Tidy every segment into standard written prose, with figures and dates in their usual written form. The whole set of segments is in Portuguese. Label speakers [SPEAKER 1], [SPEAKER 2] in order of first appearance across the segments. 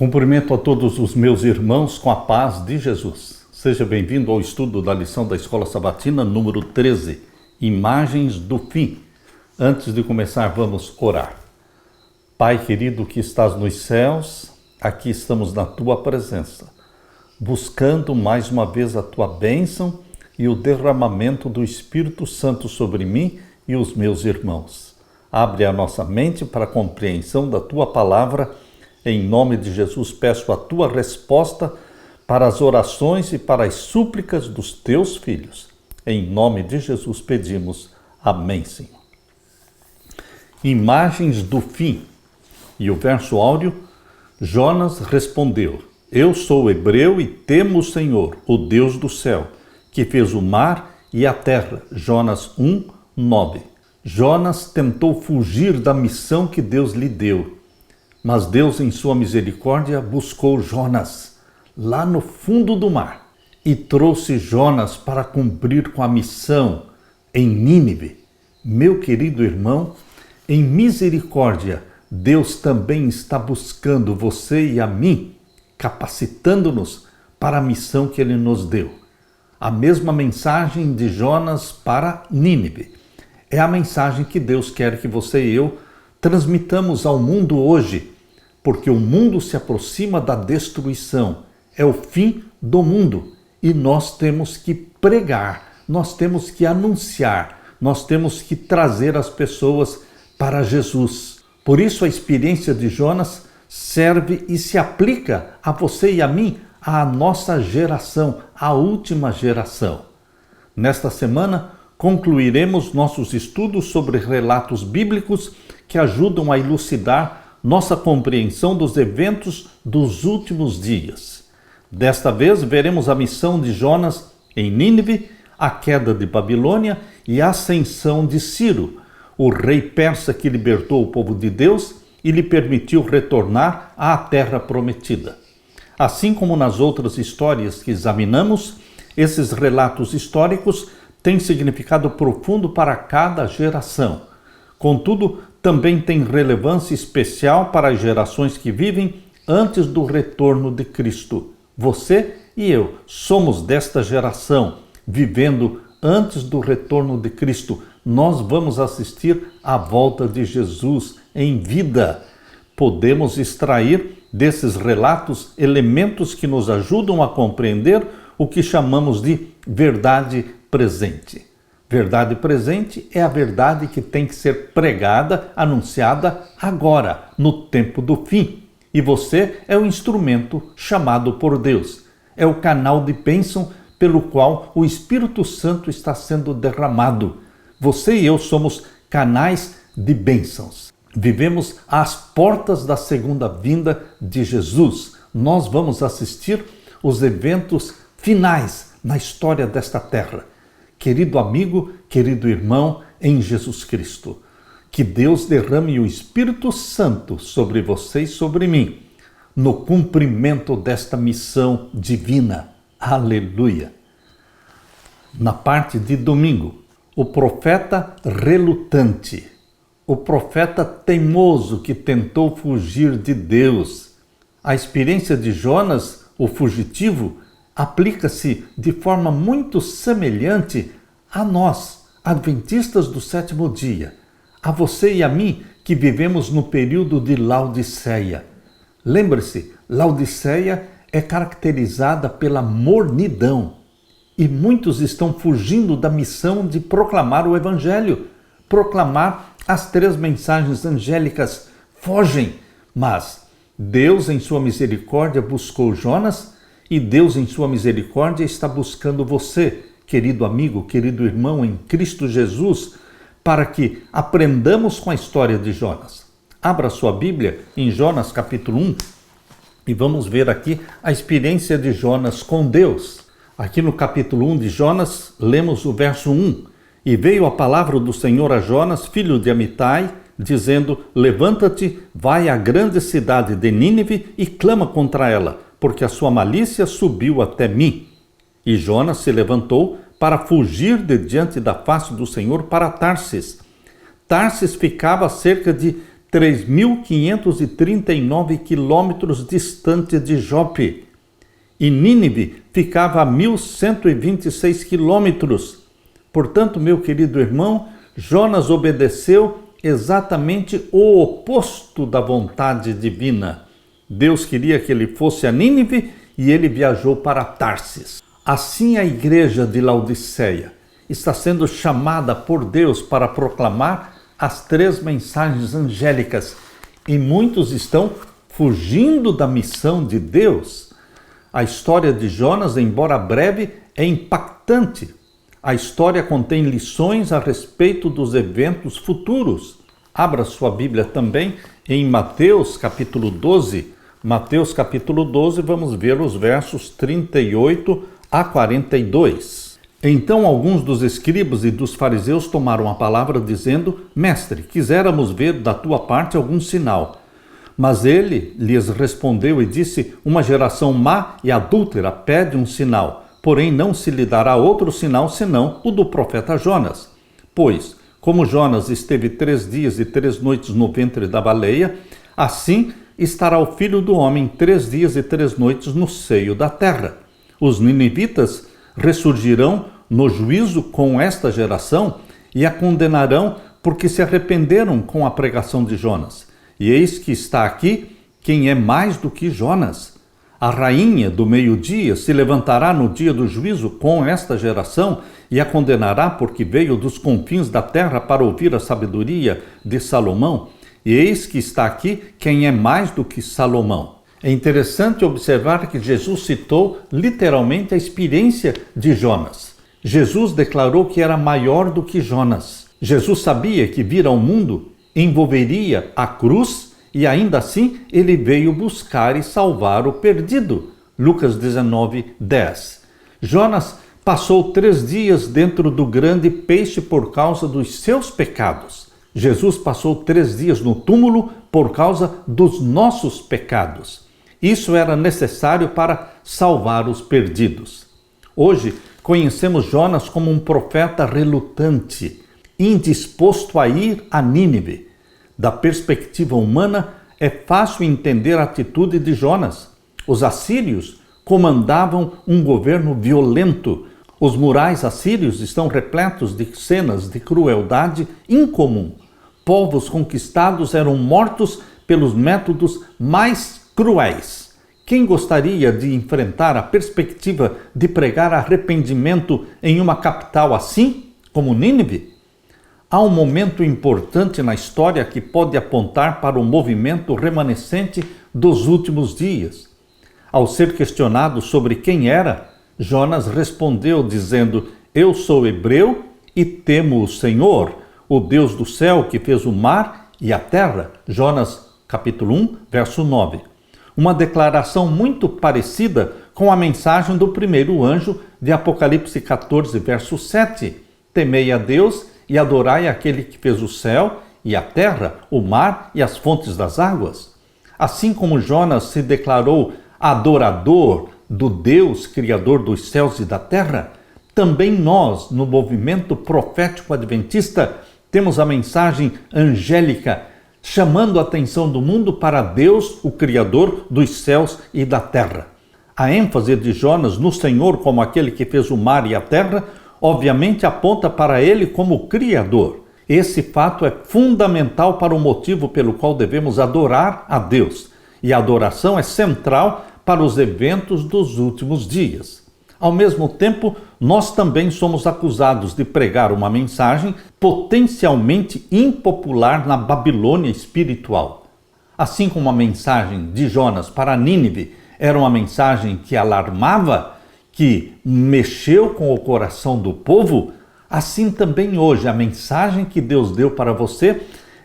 [SPEAKER 1] Cumprimento a todos os meus irmãos com a paz de Jesus. Seja bem-vindo ao estudo da lição da Escola Sabatina, número 13, Imagens do Fim. Antes de começar, vamos orar. Pai querido que estás nos céus, aqui estamos na Tua presença, buscando mais uma vez a Tua bênção e o derramamento do Espírito Santo sobre mim e os meus irmãos. Abre a nossa mente para a compreensão da Tua palavra. Em nome de Jesus, peço a Tua resposta para as orações e para as súplicas dos Teus filhos. Em nome de Jesus pedimos. Amém, Senhor. Imagens do fim. E o verso áureo, Jonas respondeu: Eu sou hebreu e temo o Senhor, o Deus do céu, que fez o mar e a terra. Jonas 1:9. Jonas tentou fugir da missão que Deus lhe deu. Mas Deus, em sua misericórdia, buscou Jonas lá no fundo do mar e trouxe Jonas para cumprir com a missão em Nínive. Meu querido irmão, em misericórdia, Deus também está buscando você e a mim, capacitando-nos para a missão que Ele nos deu. A mesma mensagem de Jonas para Nínive é a mensagem que Deus quer que você e eu transmitamos ao mundo hoje, porque o mundo se aproxima da destruição, é o fim do mundo e nós temos que pregar, nós temos que anunciar, nós temos que trazer as pessoas para Jesus. Por isso a experiência de Jonas serve e se aplica a você e a mim, à nossa geração, a última geração. Nesta semana, concluiremos nossos estudos sobre relatos bíblicos que ajudam a elucidar nossa compreensão dos eventos dos últimos dias. Desta vez, veremos a missão de Jonas em Nínive, a queda de Babilônia e a ascensão de Ciro, o rei persa que libertou o povo de Deus e lhe permitiu retornar à terra prometida. Assim como nas outras histórias que examinamos, esses relatos históricos têm significado profundo para cada geração. Contudo, também tem relevância especial para as gerações que vivem antes do retorno de Cristo. Você e eu somos desta geração, vivendo antes do retorno de Cristo. Nós vamos assistir à volta de Jesus em vida. Podemos extrair desses relatos elementos que nos ajudam a compreender o que chamamos de verdade presente. Verdade presente é a verdade que tem que ser pregada, anunciada agora, no tempo do fim. E você é o instrumento chamado por Deus. É o canal de bênção pelo qual o Espírito Santo está sendo derramado. Você e eu somos canais de bênçãos. Vivemos às portas da segunda vinda de Jesus. Nós vamos assistir os eventos finais na história desta terra. Querido amigo, querido irmão em Jesus Cristo, que Deus derrame o Espírito Santo sobre você e sobre mim, no cumprimento desta missão divina. Aleluia! Na parte de domingo, o profeta relutante, o profeta teimoso que tentou fugir de Deus. A experiência de Jonas, o fugitivo, aplica-se de forma muito semelhante a nós, adventistas do sétimo dia, a você e a mim que vivemos no período de Laodiceia. Lembre-se, Laodiceia é caracterizada pela mornidão e muitos estão fugindo da missão de proclamar o Evangelho, proclamar as 3 mensagens angélicas. Fogem, mas Deus em sua misericórdia buscou Jonas e Deus, em sua misericórdia, está buscando você, querido amigo, querido irmão em Cristo Jesus, para que aprendamos com a história de Jonas. Abra sua Bíblia em Jonas capítulo 1 e vamos ver aqui a experiência de Jonas com Deus. Aqui no capítulo 1 de Jonas, lemos o verso 1. E veio a palavra do Senhor a Jonas, filho de Amitai, dizendo: Levanta-te, vai à grande cidade de Nínive e clama contra ela, porque a sua malícia subiu até mim. E Jonas se levantou para fugir de diante da face do Senhor para Tarsis. Tarsis ficava a cerca de 3.539 quilômetros distante de Jope. E Nínive ficava a 1.126 quilômetros. Portanto, meu querido irmão, Jonas obedeceu exatamente o oposto da vontade divina. Deus queria que ele fosse a Nínive e ele viajou para Tarsis. Assim, a igreja de Laodiceia está sendo chamada por Deus para proclamar as 3 mensagens angélicas e muitos estão fugindo da missão de Deus. A história de Jonas, embora breve, é impactante. A história contém lições a respeito dos eventos futuros. Abra sua Bíblia também em Mateus capítulo 12. Mateus capítulo 12, vamos ver os versos 38 a 42. Então alguns dos escribas e dos fariseus tomaram a palavra dizendo: Mestre, quiséramos ver da tua parte algum sinal. Mas ele lhes respondeu e disse: Uma geração má e adúltera pede um sinal, porém não se lhe dará outro sinal senão o do profeta Jonas. Pois, como Jonas esteve 3 dias e 3 noites no ventre da baleia, assim estará o Filho do Homem 3 dias e 3 noites no seio da terra. Os ninivitas ressurgirão no juízo com esta geração e a condenarão porque se arrependeram com a pregação de Jonas. E eis que está aqui quem é mais do que Jonas. A rainha do meio-dia se levantará no dia do juízo com esta geração e a condenará porque veio dos confins da terra para ouvir a sabedoria de Salomão. E eis que está aqui quem é mais do que Salomão. É interessante observar que Jesus citou literalmente a experiência de Jonas. Jesus declarou que era maior do que Jonas. Jesus sabia que vir ao mundo envolveria a cruz e ainda assim ele veio buscar e salvar o perdido. Lucas 19:10. Jonas passou 3 dias dentro do grande peixe por causa dos seus pecados. Jesus passou 3 dias no túmulo por causa dos nossos pecados. Isso era necessário para salvar os perdidos. Hoje, conhecemos Jonas como um profeta relutante, indisposto a ir a Nínive. Da perspectiva humana, é fácil entender a atitude de Jonas. Os assírios comandavam um governo violento. Os murais assírios estão repletos de cenas de crueldade incomum. Povos conquistados eram mortos pelos métodos mais cruéis. Quem gostaria de enfrentar a perspectiva de pregar arrependimento em uma capital assim, como Nínive? Há um momento importante na história que pode apontar para o movimento remanescente dos últimos dias. Ao ser questionado sobre quem era, Jonas respondeu dizendo: Eu sou hebreu e temo o Senhor, o Deus do céu que fez o mar e a terra. Jonas capítulo 1, verso 9. Uma declaração muito parecida com a mensagem do primeiro anjo de Apocalipse 14, verso 7. Temei a Deus e adorai aquele que fez o céu e a terra, o mar e as fontes das águas. Assim como Jonas se declarou adorador do Deus criador dos céus e da terra, também nós, no movimento profético adventista, temos a mensagem angélica chamando a atenção do mundo para Deus, o Criador dos céus e da terra. A ênfase de Jonas no Senhor como aquele que fez o mar e a terra, obviamente aponta para ele como Criador. Esse fato é fundamental para o motivo pelo qual devemos adorar a Deus. E a adoração é central para os eventos dos últimos dias. Ao mesmo tempo, nós também somos acusados de pregar uma mensagem potencialmente impopular na Babilônia espiritual. Assim como a mensagem de Jonas para Nínive era uma mensagem que alarmava, que mexeu com o coração do povo, assim também hoje a mensagem que Deus deu para você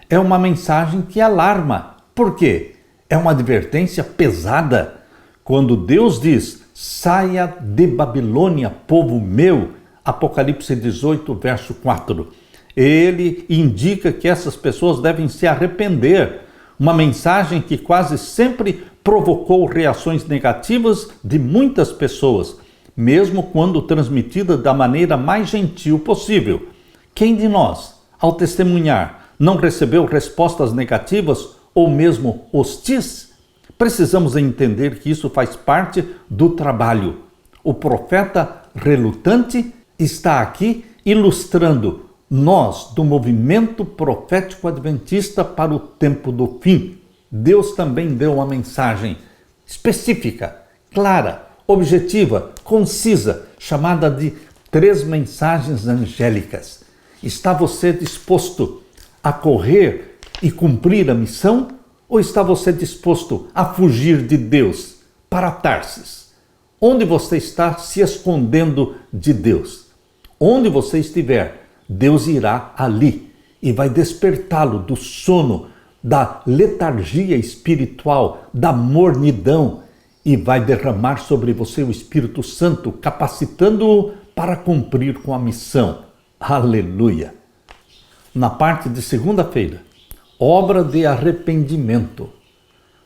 [SPEAKER 1] é uma mensagem que alarma. Por quê? É uma advertência pesada. Quando Deus diz: saia de Babilônia, povo meu, Apocalipse 18, verso 4. Ele indica que essas pessoas devem se arrepender. Uma mensagem que quase sempre provocou reações negativas de muitas pessoas, mesmo quando transmitida da maneira mais gentil possível. Quem de nós, ao testemunhar Não recebeu respostas negativas ou mesmo hostis? Precisamos entender que isso faz parte do trabalho. O profeta relutante está aqui ilustrando nós do movimento profético adventista para o tempo do fim. Deus também deu uma mensagem específica, clara, objetiva, concisa, chamada de 3 mensagens angélicas. Está você disposto a correr e cumprir a missão? Ou está você disposto a fugir de Deus para Tarsis? Onde você está se escondendo de Deus? Onde você estiver, Deus irá ali e vai despertá-lo do sono, da letargia espiritual, da mornidão, e vai derramar sobre você o Espírito Santo, capacitando-o para cumprir com a missão. Aleluia! Na parte de segunda-feira, obra de arrependimento.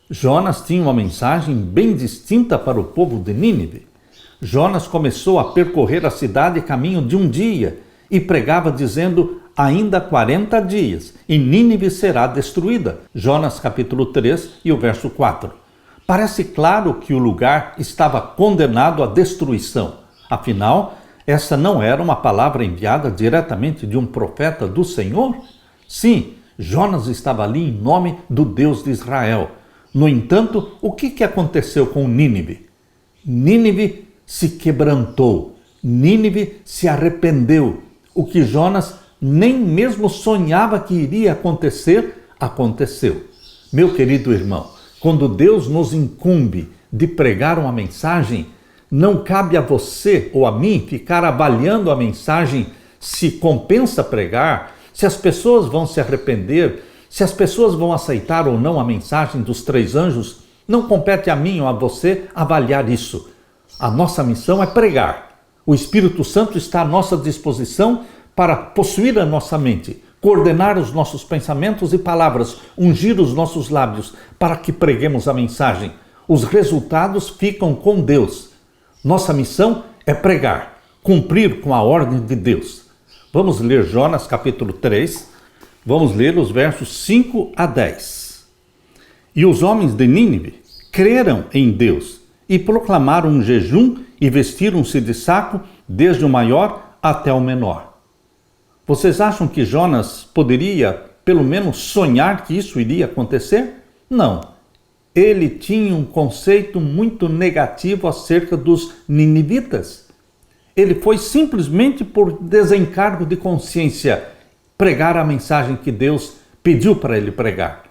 [SPEAKER 1] Jonas tinha uma mensagem bem distinta para o povo de Nínive. Jonas começou a percorrer a cidade caminho de um dia e pregava dizendo: ainda 40 dias e Nínive será destruída. Jonas capítulo 3 e o verso 4. Parece claro que o lugar estava condenado à destruição. Afinal, essa não era uma palavra enviada diretamente de um profeta do Senhor? Sim, Jonas estava ali em nome do Deus de Israel. No entanto, o que aconteceu com Nínive? Nínive se quebrantou, Nínive se arrependeu. O que Jonas nem mesmo sonhava que iria acontecer, aconteceu. Meu querido irmão, quando Deus nos incumbe de pregar uma mensagem, não cabe a você ou a mim ficar avaliando a mensagem se compensa pregar, se as pessoas vão se arrepender, se as pessoas vão aceitar ou não a mensagem dos 3 anjos. Não compete a mim ou a você avaliar isso. A nossa missão é pregar. O Espírito Santo está à nossa disposição para possuir a nossa mente, coordenar os nossos pensamentos e palavras, ungir os nossos lábios para que preguemos a mensagem. Os resultados ficam com Deus. Nossa missão é pregar, cumprir com a ordem de Deus. Vamos ler Jonas capítulo 3, vamos ler os versos 5 a 10. E os homens de Nínive creram em Deus e proclamaram um jejum e vestiram-se de saco, desde o maior até o menor. Vocês acham que Jonas poderia, pelo menos, sonhar que isso iria acontecer? Não. Ele tinha um conceito muito negativo acerca dos ninivitas. Ele foi simplesmente por desencargo de consciência pregar a mensagem que Deus pediu para ele pregar.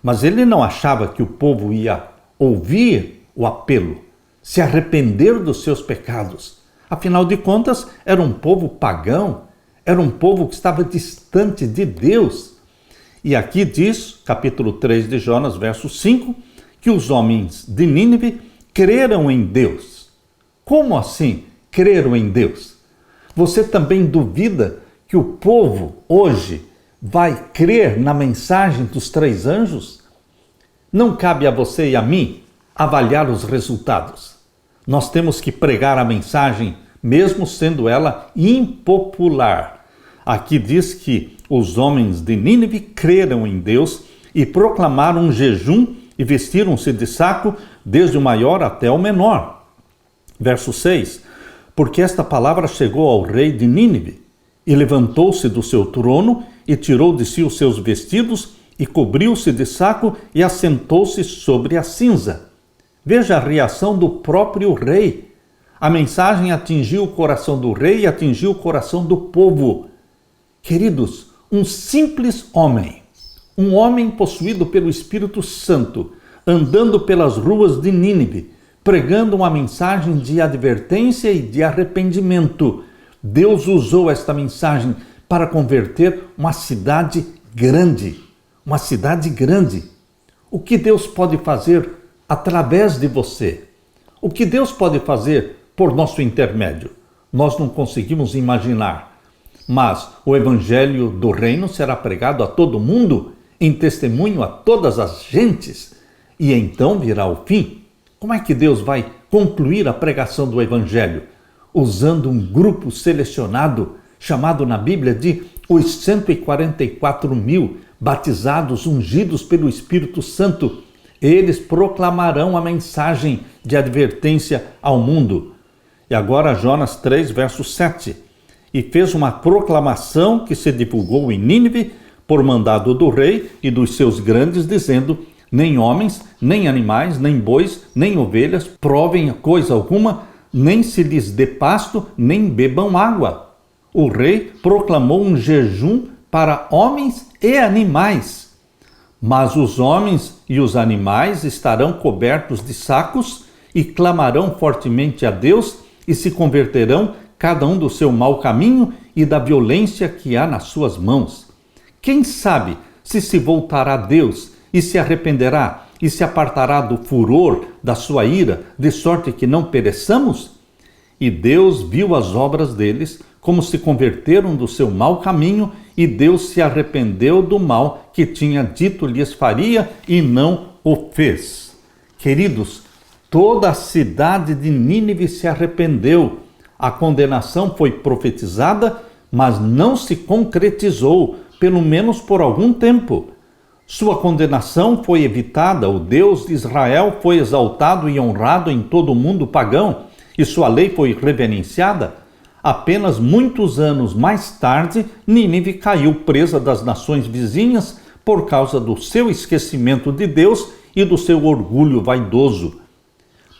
[SPEAKER 1] Mas ele não achava que o povo ia ouvir o apelo, se arrepender dos seus pecados. Afinal de contas, era um povo pagão, era um povo que estava distante de Deus. E aqui diz, capítulo 3 de Jonas, verso 5, que os homens de Nínive creram em Deus. Como assim creram em Deus? Você também duvida que o povo hoje vai crer na mensagem dos 3 anjos? Não cabe a você e a mim avaliar os resultados. Nós temos que pregar a mensagem, mesmo sendo ela impopular. Aqui diz que os homens de Nínive creram em Deus e proclamaram um jejum e vestiram-se de saco, desde o maior até o menor. Verso 6. Porque esta palavra chegou ao rei de Nínive, e levantou-se do seu trono, e tirou de si os seus vestidos, e cobriu-se de saco, e assentou-se sobre a cinza. Veja a reação do próprio rei. A mensagem atingiu o coração do rei e atingiu o coração do povo. Queridos, um simples homem, um homem possuído pelo Espírito Santo, andando pelas ruas de Nínive, pregando uma mensagem de advertência e de arrependimento. Deus usou esta mensagem para converter uma cidade grande. Uma cidade grande. O que Deus pode fazer através de você? O que Deus pode fazer por nosso intermédio? Nós não conseguimos imaginar. Mas o evangelho do reino será pregado a todo mundo, em testemunho a todas as gentes, e então virá o fim. Como é que Deus vai concluir a pregação do evangelho? Usando um grupo selecionado, chamado na Bíblia de os 144 mil, batizados, ungidos pelo Espírito Santo, eles proclamarão a mensagem de advertência ao mundo. E agora Jonas 3, verso 7. E fez uma proclamação que se divulgou em Nínive por mandado do rei e dos seus grandes, dizendo: nem homens, nem animais, nem bois, nem ovelhas provem coisa alguma, nem se lhes dê pasto, nem bebam água. O rei proclamou um jejum para homens e animais. Mas os homens e os animais estarão cobertos de sacos e clamarão fortemente a Deus e se converterão, cada um do seu mau caminho e da violência que há nas suas mãos. Quem sabe se voltará a Deus e se arrependerá e se apartará do furor da sua ira, de sorte que não pereçamos? E Deus viu as obras deles, como se converteram do seu mau caminho, e Deus se arrependeu do mal que tinha dito lhes faria e não o fez. Queridos, toda a cidade de Nínive se arrependeu. A condenação foi profetizada, mas não se concretizou, pelo menos por algum tempo. Sua condenação foi evitada, o Deus de Israel foi exaltado e honrado em todo o mundo pagão, e sua lei foi reverenciada. Apenas muitos anos mais tarde, Nínive caiu presa das nações vizinhas por causa do seu esquecimento de Deus e do seu orgulho vaidoso.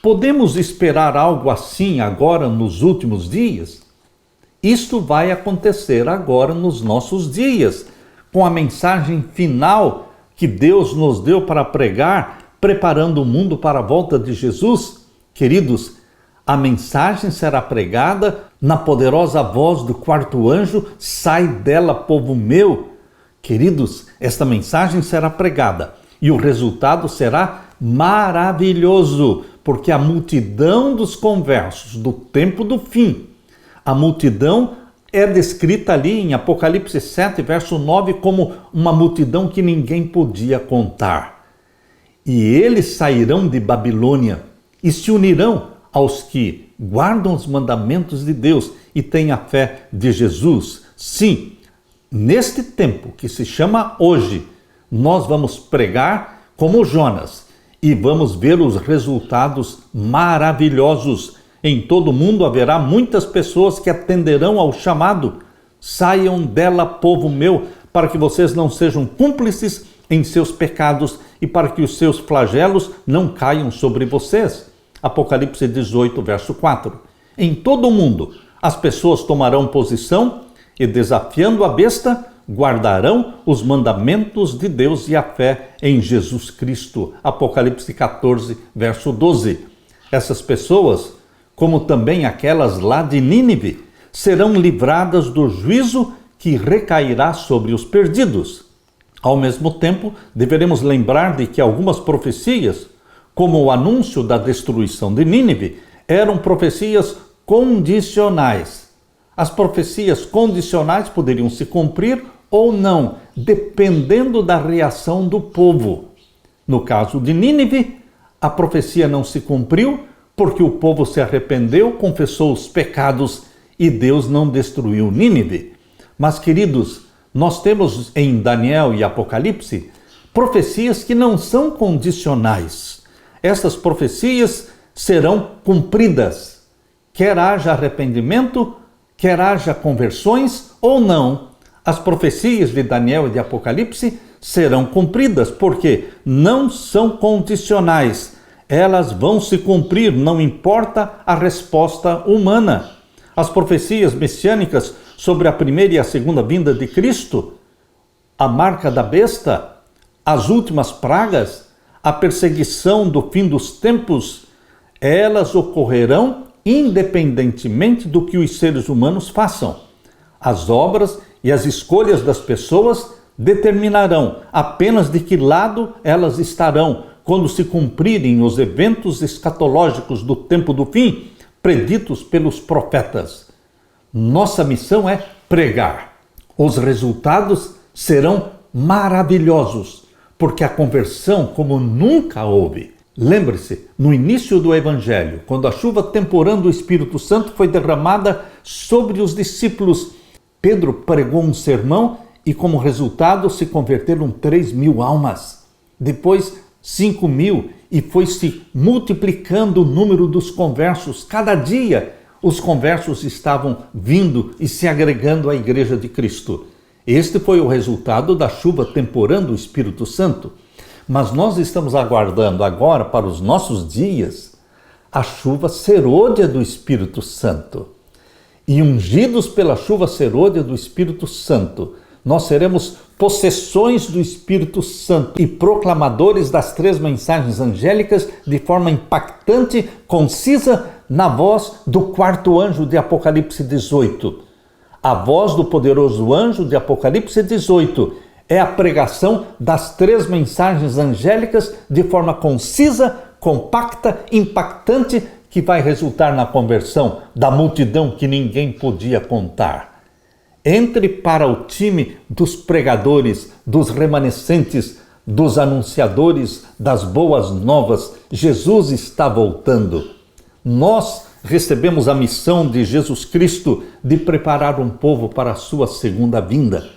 [SPEAKER 1] Podemos esperar algo assim agora nos últimos dias? Isto vai acontecer agora nos nossos dias, com a mensagem final que Deus nos deu para pregar, preparando o mundo para a volta de Jesus. Queridos, a mensagem será pregada na poderosa voz do quarto anjo: sai dela, povo meu. Queridos, esta mensagem será pregada e o resultado será maravilhoso, porque a multidão dos conversos do tempo do fim, a multidão é descrita ali em Apocalipse 7, verso 9, como uma multidão que ninguém podia contar. E eles sairão de Babilônia e se unirão aos que guardam os mandamentos de Deus e têm a fé de Jesus. Sim, neste tempo que se chama hoje, nós vamos pregar como Jonas e vamos ver os resultados maravilhosos. Em todo o mundo haverá muitas pessoas que atenderão ao chamado: saiam dela, povo meu, para que vocês não sejam cúmplices em seus pecados e para que os seus flagelos não caiam sobre vocês. Apocalipse 18, verso 4. Em todo o mundo, as pessoas tomarão posição e, desafiando a besta, guardarão os mandamentos de Deus e a fé em Jesus Cristo. Apocalipse 14, verso 12. Essas pessoas, como também aquelas lá de Nínive, serão livradas do juízo que recairá sobre os perdidos. Ao mesmo tempo, deveremos lembrar de que algumas profecias, como o anúncio da destruição de Nínive, eram profecias condicionais. As profecias condicionais poderiam se cumprir ou não, dependendo da reação do povo. No caso de Nínive, a profecia não se cumpriu porque o povo se arrependeu, confessou os pecados e Deus não destruiu Nínive. Mas, queridos, nós temos em Daniel e Apocalipse profecias que não são condicionais. Essas profecias serão cumpridas, quer haja arrependimento, quer haja conversões ou não. As profecias de Daniel e de Apocalipse serão cumpridas, porque não são condicionais. Elas vão se cumprir, não importa a resposta humana. As profecias messiânicas sobre a primeira e a segunda vinda de Cristo, a marca da besta, as últimas pragas, a perseguição do fim dos tempos, elas ocorrerão independentemente do que os seres humanos façam. As obras e as escolhas das pessoas determinarão apenas de que lado elas estarão quando se cumprirem os eventos escatológicos do tempo do fim, preditos pelos profetas. Nossa missão é pregar. Os resultados serão maravilhosos, porque a conversão como nunca houve. Lembre-se, no início do Evangelho, quando a chuva temporã do Espírito Santo foi derramada sobre os discípulos, Pedro pregou um sermão e como resultado se converteram 3.000 almas. Depois 5.000 e foi se multiplicando o número dos conversos. Cada dia os conversos estavam vindo e se agregando à Igreja de Cristo. Este foi o resultado da chuva temporã do Espírito Santo. Mas nós estamos aguardando agora, para os nossos dias, a chuva serôdia do Espírito Santo. E ungidos pela chuva serôdia do Espírito Santo, nós seremos possessões do Espírito Santo e proclamadores das 3 mensagens angélicas de forma impactante, concisa, na voz do 4º anjo de Apocalipse 18. A voz do poderoso anjo de Apocalipse 18 é a pregação das 3 mensagens angélicas de forma concisa, compacta, impactante, que vai resultar na conversão da multidão que ninguém podia contar. Entre para o time dos pregadores, dos remanescentes, dos anunciadores das boas novas. Jesus está voltando. Nós recebemos a missão de Jesus Cristo de preparar um povo para a sua segunda vinda.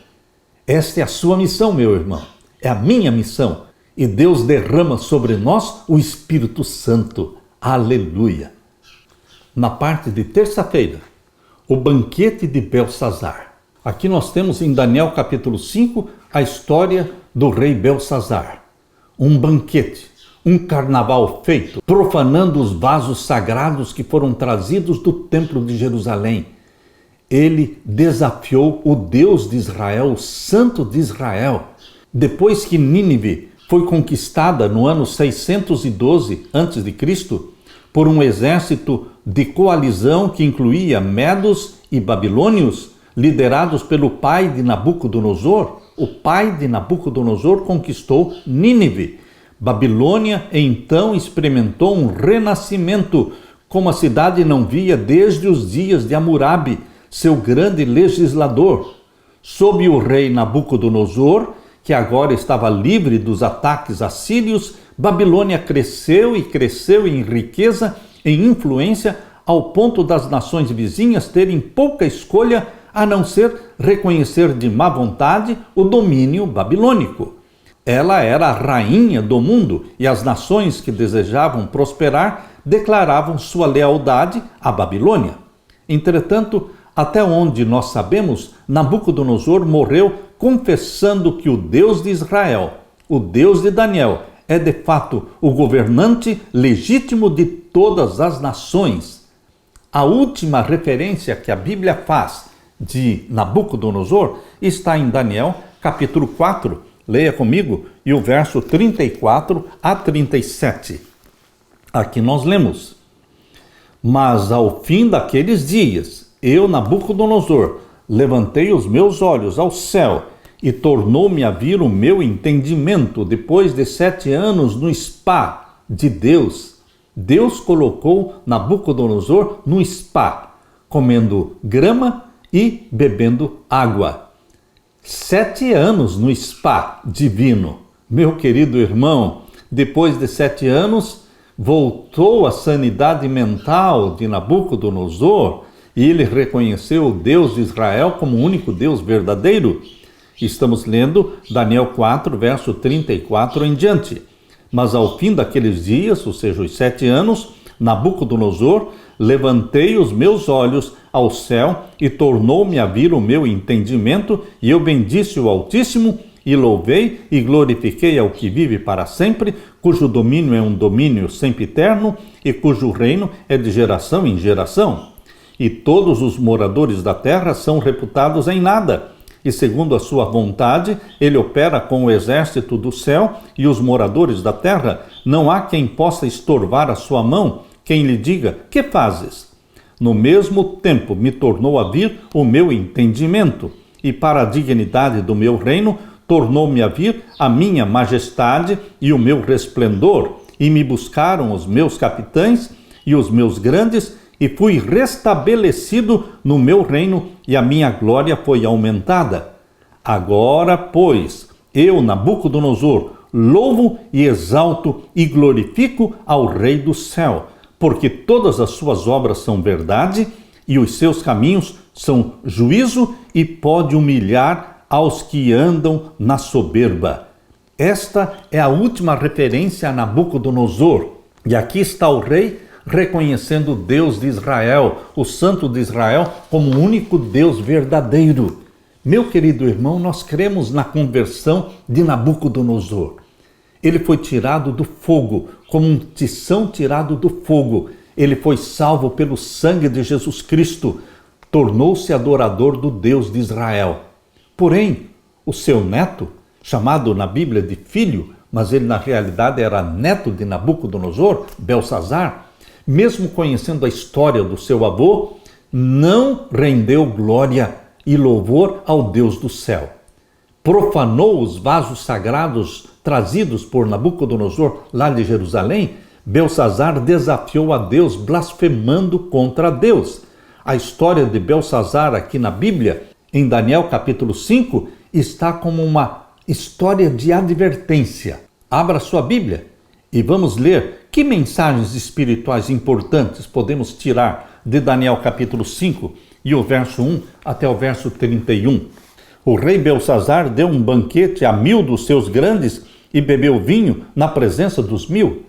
[SPEAKER 1] Esta é a sua missão, meu irmão. É a minha missão. E Deus derrama sobre nós o Espírito Santo. Aleluia! Na parte de terça-feira, o banquete de Belsazar. Aqui nós temos em Daniel capítulo 5 a história do rei Belsazar. Um banquete, um carnaval feito, profanando os vasos sagrados que foram trazidos do templo de Jerusalém. Ele desafiou o Deus de Israel, o Santo de Israel. Depois que Nínive foi conquistada no ano 612 a.C., por um exército de coalizão que incluía medos e babilônios, liderados pelo pai de Nabucodonosor. O pai de Nabucodonosor conquistou Nínive. Babilônia então experimentou um renascimento, como a cidade não via desde os dias de Hammurabi, seu grande legislador. Sob o rei Nabucodonosor, que agora estava livre dos ataques assírios, Babilônia cresceu e cresceu em riqueza, em influência, ao ponto das nações vizinhas terem pouca escolha a não ser reconhecer de má vontade o domínio babilônico. Ela era a rainha do mundo e as nações que desejavam prosperar declaravam sua lealdade à Babilônia. Entretanto, até onde nós sabemos, Nabucodonosor morreu confessando que o Deus de Israel, o Deus de Daniel, é de fato o governante legítimo de todas as nações. A última referência que a Bíblia faz de Nabucodonosor está em Daniel, capítulo 4. Leia comigo, e o verso 34 a 37. Aqui nós lemos: Mas ao fim daqueles dias, eu, Nabucodonosor, levantei os meus olhos ao céu e tornou-me a vir o meu entendimento depois de 7 anos no spa de Deus. Deus colocou Nabucodonosor no spa, comendo grama e bebendo água. 7 anos no spa divino. Meu querido irmão, depois de 7 anos, voltou a sanidade mental de Nabucodonosor e ele reconheceu o Deus de Israel como o único Deus verdadeiro. Estamos lendo Daniel 4, verso 34 em diante. Mas ao fim daqueles dias, ou seja, os 7 anos, Nabucodonosor, levantei os meus olhos ao céu e tornou-me a vir o meu entendimento, e eu bendisse o Altíssimo, e louvei e glorifiquei ao que vive para sempre, cujo domínio é um domínio sempiterno, e cujo reino é de geração em geração. E todos os moradores da terra são reputados em nada, e segundo a sua vontade, ele opera com o exército do céu e os moradores da terra. Não há quem possa estorvar a sua mão, quem lhe diga: que fazes? No mesmo tempo me tornou a vir o meu entendimento, e para a dignidade do meu reino tornou-me a vir a minha majestade e o meu resplendor, e me buscaram os meus capitães e os meus grandes, e fui restabelecido no meu reino, e a minha glória foi aumentada. Agora, pois, eu, Nabucodonosor, louvo e exalto e glorifico ao Rei do céu, porque todas as suas obras são verdade, e os seus caminhos são juízo, e pode humilhar aos que andam na soberba. Esta é a última referência a Nabucodonosor. E aqui está o rei reconhecendo o Deus de Israel, o Santo de Israel, como o único Deus verdadeiro. Meu querido irmão, nós cremos na conversão de Nabucodonosor. Ele foi tirado do fogo, como um tição tirado do fogo. Ele foi salvo pelo sangue de Jesus Cristo. Tornou-se adorador do Deus de Israel. Porém, o seu neto, chamado na Bíblia de filho, mas ele na realidade era neto de Nabucodonosor, Belsazar, mesmo conhecendo a história do seu avô, não rendeu glória e louvor ao Deus do céu. Profanou os vasos sagrados trazidos por Nabucodonosor lá de Jerusalém. Belsazar desafiou a Deus, blasfemando contra Deus. A história de Belsazar aqui na Bíblia, em Daniel capítulo 5, está como uma história de advertência. Abra sua Bíblia e vamos ler que mensagens espirituais importantes podemos tirar de Daniel capítulo 5 e o verso 1 até o verso 31. O rei Belsazar deu um banquete a 1000 dos seus grandes e bebeu vinho na presença dos 1000.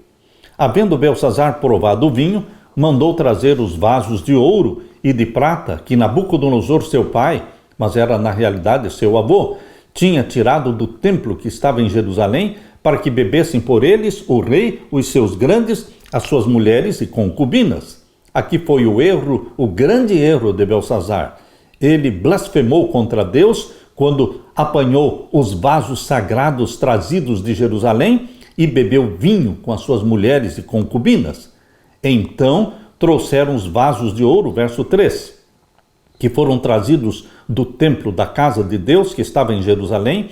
[SPEAKER 1] Havendo Belsazar provado o vinho, mandou trazer os vasos de ouro e de prata que Nabucodonosor, seu pai, mas era na realidade seu avô, tinha tirado do templo que estava em Jerusalém, para que bebessem por eles o rei, os seus grandes, as suas mulheres e concubinas. Aqui foi o erro, o grande erro de Belsazar. Ele blasfemou contra Deus quando apanhou os vasos sagrados trazidos de Jerusalém e bebeu vinho com as suas mulheres e concubinas. Então trouxeram os vasos de ouro, verso 3, que foram trazidos do templo da casa de Deus que estava em Jerusalém,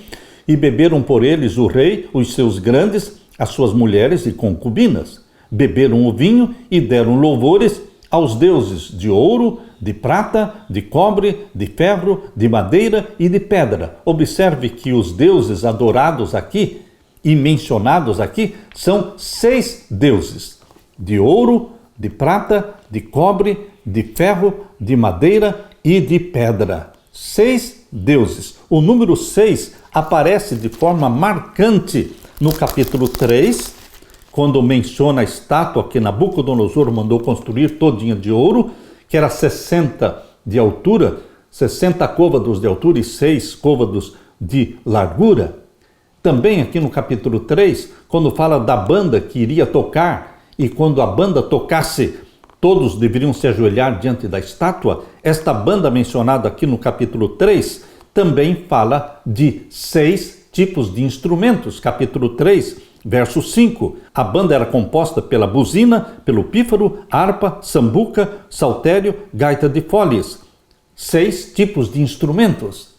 [SPEAKER 1] e beberam por eles o rei, os seus grandes, as suas mulheres e concubinas. Beberam o vinho e deram louvores aos deuses de ouro, de prata, de cobre, de ferro, de madeira e de pedra. Observe que os deuses adorados aqui e mencionados aqui são 6 deuses: de ouro, de prata, de cobre, de ferro, de madeira e de pedra. 6 deuses. O número 6 aparece de forma marcante no capítulo 3, quando menciona a estátua que Nabucodonosor mandou construir todinha de ouro, que era 60 de altura, 60 côvados de altura e 6 côvados de largura. Também aqui no capítulo 3, quando fala da banda que iria tocar, e quando a banda tocasse, todos deveriam se ajoelhar diante da estátua. Esta banda mencionada aqui no capítulo 3 também fala de 6 tipos de instrumentos. Capítulo 3, verso 5. A banda era composta pela buzina, pelo pífaro, harpa, sambuca, saltério, gaita de foles. 6 tipos de instrumentos.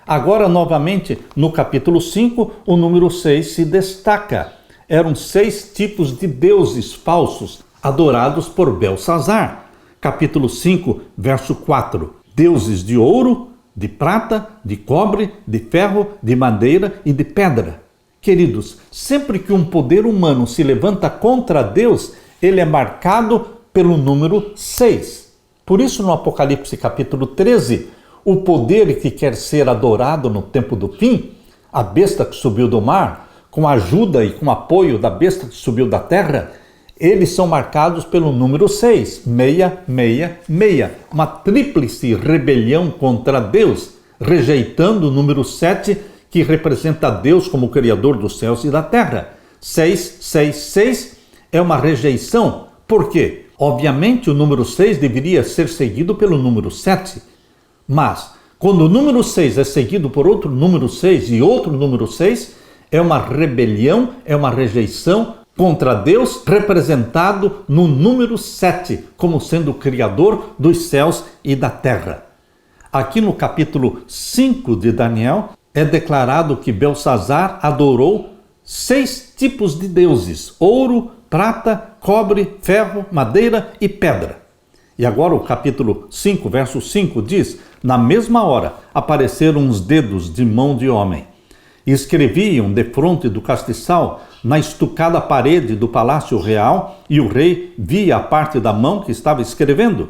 [SPEAKER 1] Agora, novamente, no capítulo 5, o número 6 se destaca. Eram 6 tipos de deuses falsos adorados por Belsazar. Capítulo 5, verso 4. Deuses de ouro, de prata, de cobre, de ferro, de madeira e de pedra. Queridos, sempre que um poder humano se levanta contra Deus, ele é marcado pelo número 6. Por isso, no Apocalipse capítulo 13, o poder que quer ser adorado no tempo do fim, a besta que subiu do mar, com a ajuda e com apoio da besta que subiu da terra, eles são marcados pelo número 6, 666, uma tríplice rebelião contra Deus, rejeitando o número 7, que representa Deus como Criador dos céus e da terra. 666 é uma rejeição. Por quê? Obviamente o número 6 deveria ser seguido pelo número 7, mas quando o número 6 é seguido por outro número 6 e outro número 6, é uma rebelião, é uma rejeição contra Deus, representado no número 7, como sendo o Criador dos céus e da terra. Aqui no capítulo 5 de Daniel, é declarado que Belsazar adorou 6 tipos de deuses: ouro, prata, cobre, ferro, madeira e pedra. E agora o capítulo 5, verso 5 diz: na mesma hora apareceram uns dedos de mão de homem, e escreviam defronte do castiçal na estucada parede do palácio real, e o rei via a parte da mão que estava escrevendo.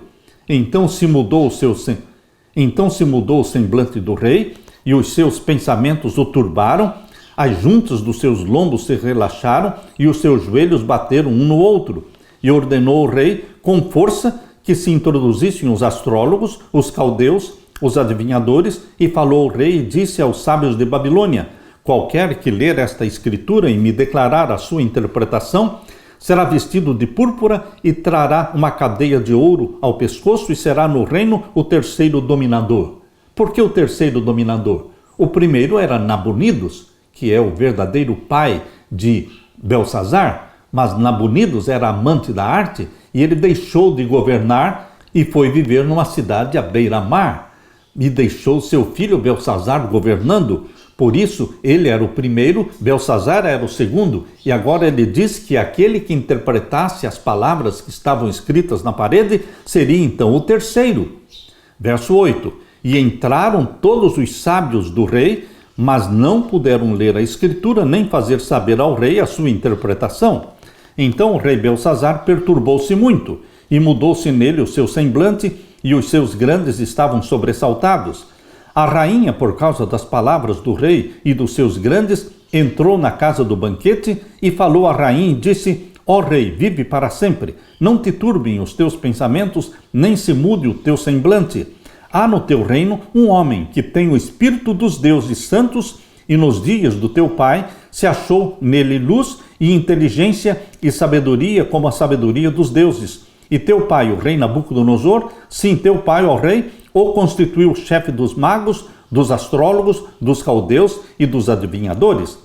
[SPEAKER 1] Então se mudou o semblante do rei, e os seus pensamentos o turbaram, as juntas dos seus lombos se relaxaram e os seus joelhos bateram um no outro. E ordenou o rei com força que se introduzissem os astrólogos, os caldeus, os adivinhadores, e falou o rei e disse aos sábios de Babilônia: qualquer que ler esta escritura e me declarar a sua interpretação, será vestido de púrpura e trará uma cadeia de ouro ao pescoço e será no reino o terceiro dominador. Por que o terceiro dominador? O primeiro era Nabonidos, que é o verdadeiro pai de Belsazar, mas Nabonidos era amante da arte e ele deixou de governar e foi viver numa cidade à beira-mar e deixou seu filho Belsazar governando. Por isso, ele era o primeiro, Belsazar era o segundo, e agora ele diz que aquele que interpretasse as palavras que estavam escritas na parede seria então o terceiro. Verso 8: e entraram todos os sábios do rei, mas não puderam ler a escritura nem fazer saber ao rei a sua interpretação. Então o rei Belsazar perturbou-se muito, e mudou-se nele o seu semblante, e os seus grandes estavam sobressaltados. A rainha, por causa das palavras do rei e dos seus grandes, entrou na casa do banquete e falou à rainha e disse: ó rei, vive para sempre, não te turbem os teus pensamentos, nem se mude o teu semblante. Há no teu reino um homem que tem o espírito dos deuses santos, e nos dias do teu pai se achou nele luz e inteligência e sabedoria como a sabedoria dos deuses. E teu pai, o rei Nabucodonosor, sim, teu pai, ó rei, o constituiu chefe dos magos, dos astrólogos, dos caldeus e dos adivinhadores.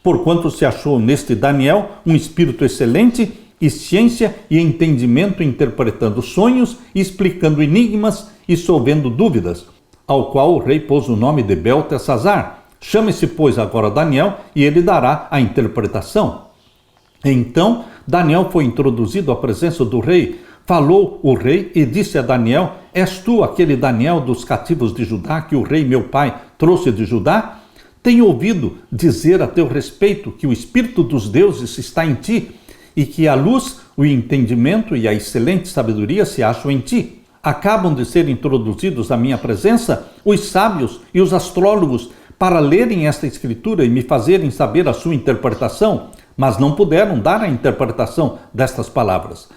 [SPEAKER 1] Porquanto se achou neste Daniel um espírito excelente, e ciência e entendimento, interpretando sonhos, explicando enigmas e solvendo dúvidas, ao qual o rei pôs o nome de Beltesazar. Chame-se, pois, agora Daniel, e ele dará a interpretação. Então Daniel foi introduzido à presença do rei. Falou o rei e disse a Daniel: és tu aquele Daniel dos cativos de Judá que o rei meu pai trouxe de Judá? Tenho ouvido dizer a teu respeito que o espírito dos deuses está em ti, e que a luz, o entendimento e a excelente sabedoria se acham em ti. Acabam de ser introduzidos à minha presença os sábios e os astrólogos para lerem esta escritura e me fazerem saber a sua interpretação, mas não puderam dar a interpretação destas palavras.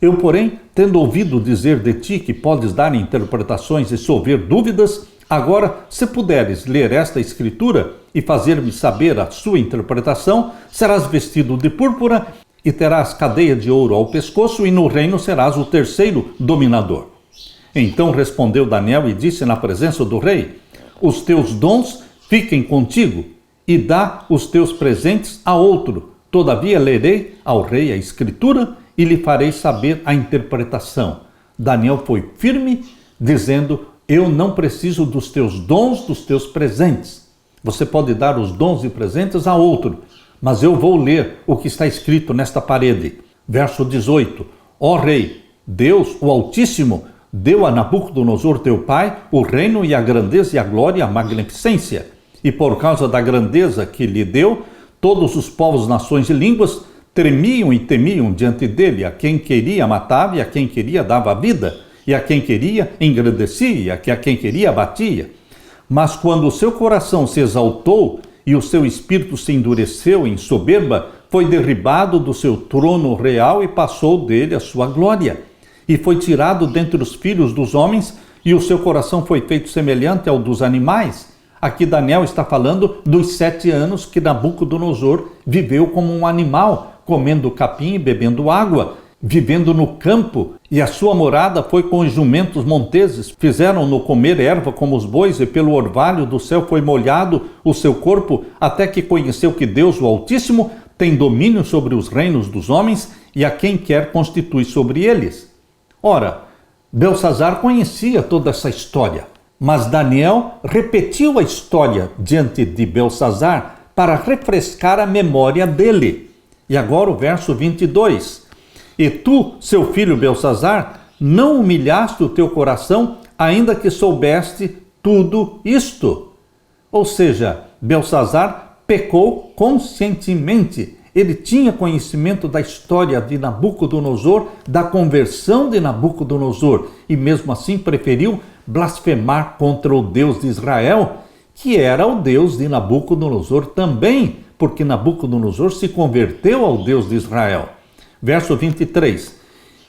[SPEAKER 1] Eu, porém, tendo ouvido dizer de ti que podes dar interpretações e solver dúvidas, agora, se puderes ler esta escritura e fazer-me saber a sua interpretação, serás vestido de púrpura e terás cadeia de ouro ao pescoço, e no reino serás o terceiro dominador. Então respondeu Daniel e disse na presença do rei: os teus dons fiquem contigo, e dá os teus presentes a outro. Todavia lerei ao rei a escritura e lhe farei saber a interpretação. Daniel foi firme, dizendo: eu não preciso dos teus dons, dos teus presentes. Você pode dar os dons e presentes a outro, mas eu vou ler o que está escrito nesta parede. Verso 18: ó rei, Deus, o Altíssimo, deu a Nabucodonosor teu pai o reino e a grandeza e a glória e a magnificência. E por causa da grandeza que lhe deu, todos os povos, nações e línguas tremiam e temiam diante dele. A quem queria matava, e a quem queria dava vida, e a quem queria engrandecia, e a quem queria abatia. Mas quando o seu coração se exaltou e o seu espírito se endureceu em soberba, foi derribado do seu trono real e passou dele a sua glória. E foi tirado dentre os filhos dos homens, e o seu coração foi feito semelhante ao dos animais. Aqui Daniel está falando dos 7 anos que Nabucodonosor viveu como um animal, comendo capim e bebendo água, vivendo no campo, e a sua morada foi com os jumentos monteses. Fizeram-no comer erva como os bois, e pelo orvalho do céu foi molhado o seu corpo, até que conheceu que Deus, o Altíssimo, tem domínio sobre os reinos dos homens, e a quem quer constitui sobre eles. Ora, Belsazar conhecia toda essa história, mas Daniel repetiu a história diante de Belsazar para refrescar a memória dele. E agora o verso 22. E tu, seu filho Belsazar, não humilhaste o teu coração, ainda que soubeste tudo isto. Ou seja, Belsazar pecou conscientemente. Ele tinha conhecimento da história de Nabucodonosor, da conversão de Nabucodonosor, e mesmo assim preferiu blasfemar contra o Deus de Israel, que era o Deus de Nabucodonosor também, porque Nabucodonosor se converteu ao Deus de Israel. Verso 23.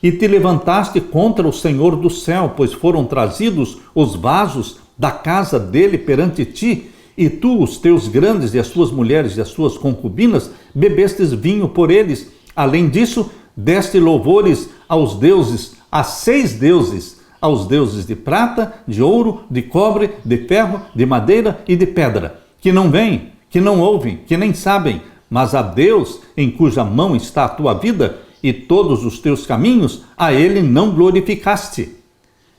[SPEAKER 1] E te levantaste contra o Senhor do céu, pois foram trazidos os vasos da casa dele perante ti, e tu, os teus grandes e as tuas mulheres e as tuas concubinas, bebestes vinho por eles. Além disso, deste louvores aos deuses, a 6 deuses, aos deuses de prata, de ouro, de cobre, de ferro, de madeira e de pedra, que não veem, que não ouvem, que nem sabem, mas a Deus em cuja mão está a tua vida e todos os teus caminhos, a ele não glorificaste.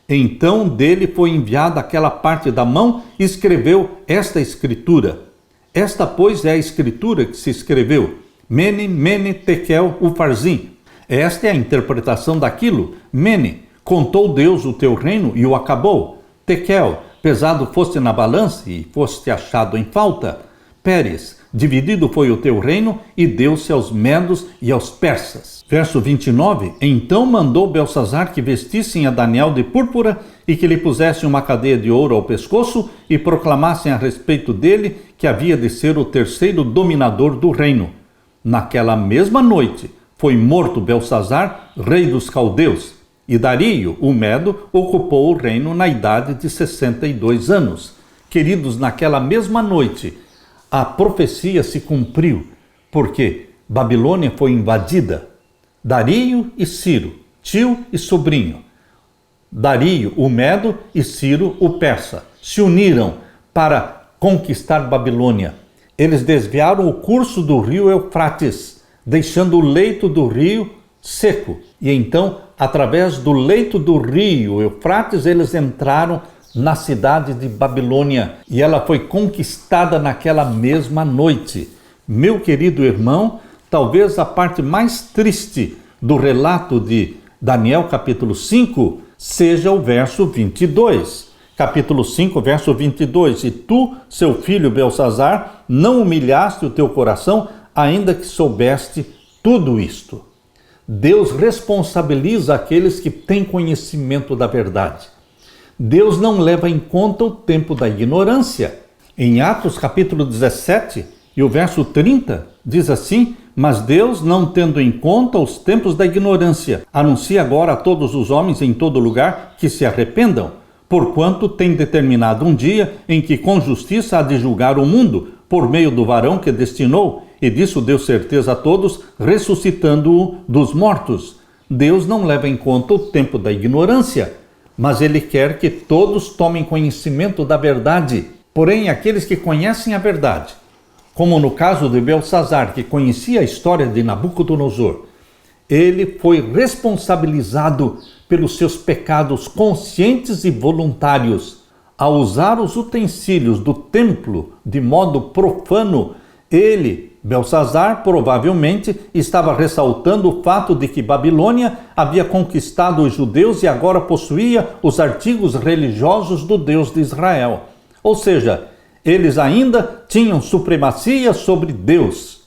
[SPEAKER 1] Então dele foi enviada aquela parte da mão e escreveu esta escritura. Esta, pois, é a escritura que se escreveu: Mene, Mene, Tekel, Ufarsim. Esta é a interpretação daquilo. Mene, contou Deus o teu reino e o acabou. Tekel, pesado foste na balança e foste achado em falta. Pérez, dividido foi o teu reino e deu-se aos medos e aos persas. Verso 29, então mandou Belsazar que vestissem a Daniel de púrpura e que lhe pusessem uma cadeia de ouro ao pescoço e proclamassem a respeito dele que havia de ser o terceiro dominador do reino. Naquela mesma noite foi morto Belsazar, rei dos caldeus, e Dario, o Medo, ocupou o reino na idade de 62 anos. Queridos, naquela mesma noite, a profecia se cumpriu, porque Babilônia foi invadida. Dario e Ciro, tio e sobrinho. Dario, o Medo, e Ciro, o persa, se uniram para conquistar Babilônia. Eles desviaram o curso do rio Eufrates, deixando o leito do rio seco. E então, através do leito do rio Eufrates, eles entraram na cidade de Babilônia, e ela foi conquistada naquela mesma noite. Meu querido irmão, talvez a parte mais triste do relato de Daniel capítulo 5 seja o verso 22. Capítulo 5, verso 22. E tu, seu filho Belsazar, não humilhaste o teu coração, ainda que soubeste tudo isto. Deus responsabiliza aqueles que têm conhecimento da verdade. Deus não leva em conta o tempo da ignorância. Em Atos capítulo 17 e o verso 30 diz assim: mas Deus, não tendo em conta os tempos da ignorância, anuncia agora a todos os homens em todo lugar que se arrependam, porquanto tem determinado um dia em que com justiça há de julgar o mundo, por meio do varão que destinou, e disso deu certeza a todos, ressuscitando-o dos mortos. Deus não leva em conta o tempo da ignorância, mas ele quer que todos tomem conhecimento da verdade. Porém, aqueles que conhecem a verdade, como no caso de Belsazar, que conhecia a história de Nabucodonosor, ele foi responsabilizado pelos seus pecados conscientes e voluntários. Ao usar os utensílios do templo de modo profano, ele, Belsazar, provavelmente estava ressaltando o fato de que Babilônia havia conquistado os judeus e agora possuía os artigos religiosos do Deus de Israel. Ou seja, eles ainda tinham supremacia sobre Deus.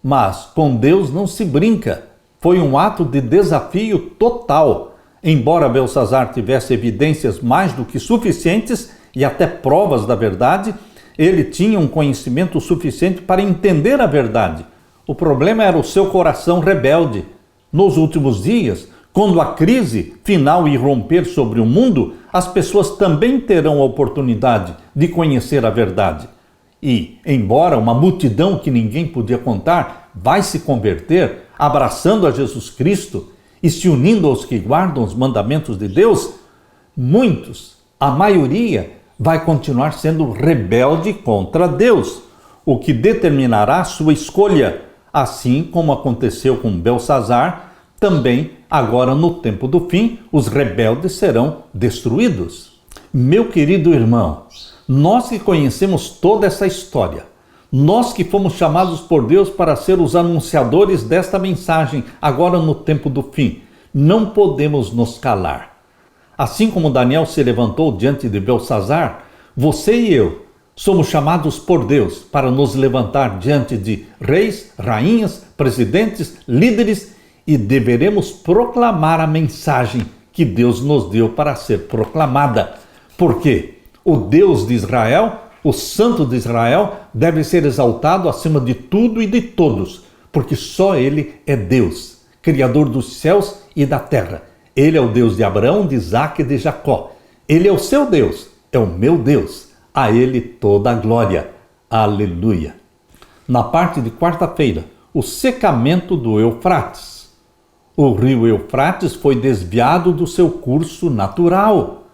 [SPEAKER 1] Mas com Deus não se brinca. Foi um ato de desafio total. Embora Belsazar tivesse evidências mais do que suficientes e até provas da verdade, ele tinha um conhecimento suficiente para entender a verdade. O problema era o seu coração rebelde. Nos últimos dias, quando a crise final irromper sobre o mundo, as pessoas também terão a oportunidade de conhecer a verdade. E, embora uma multidão que ninguém podia contar vai se converter, abraçando a Jesus Cristo e se unindo aos que guardam os mandamentos de Deus, muitos, a maioria, vai continuar sendo rebelde contra Deus, o que determinará a sua escolha, assim como aconteceu com Belsazar. Também, agora no tempo do fim, os rebeldes serão destruídos. Meu querido irmão, nós que conhecemos toda essa história, nós que fomos chamados por Deus para ser os anunciadores desta mensagem, agora no tempo do fim, não podemos nos calar. Assim como Daniel se levantou diante de Belsazar, você e eu somos chamados por Deus para nos levantar diante de reis, rainhas, presidentes, líderes, e deveremos proclamar a mensagem que Deus nos deu para ser proclamada. Porque o Deus de Israel O Santo de Israel deve ser exaltado acima de tudo e de todos, porque só Ele é Deus, Criador dos céus e da terra. Ele é o Deus de Abraão, de Isaque e de Jacó. Ele é o seu Deus, é o meu Deus. A Ele toda a glória. Aleluia. Na parte de quarta-feira, o secamento do Eufrates. O rio Eufrates foi desviado do seu curso natural.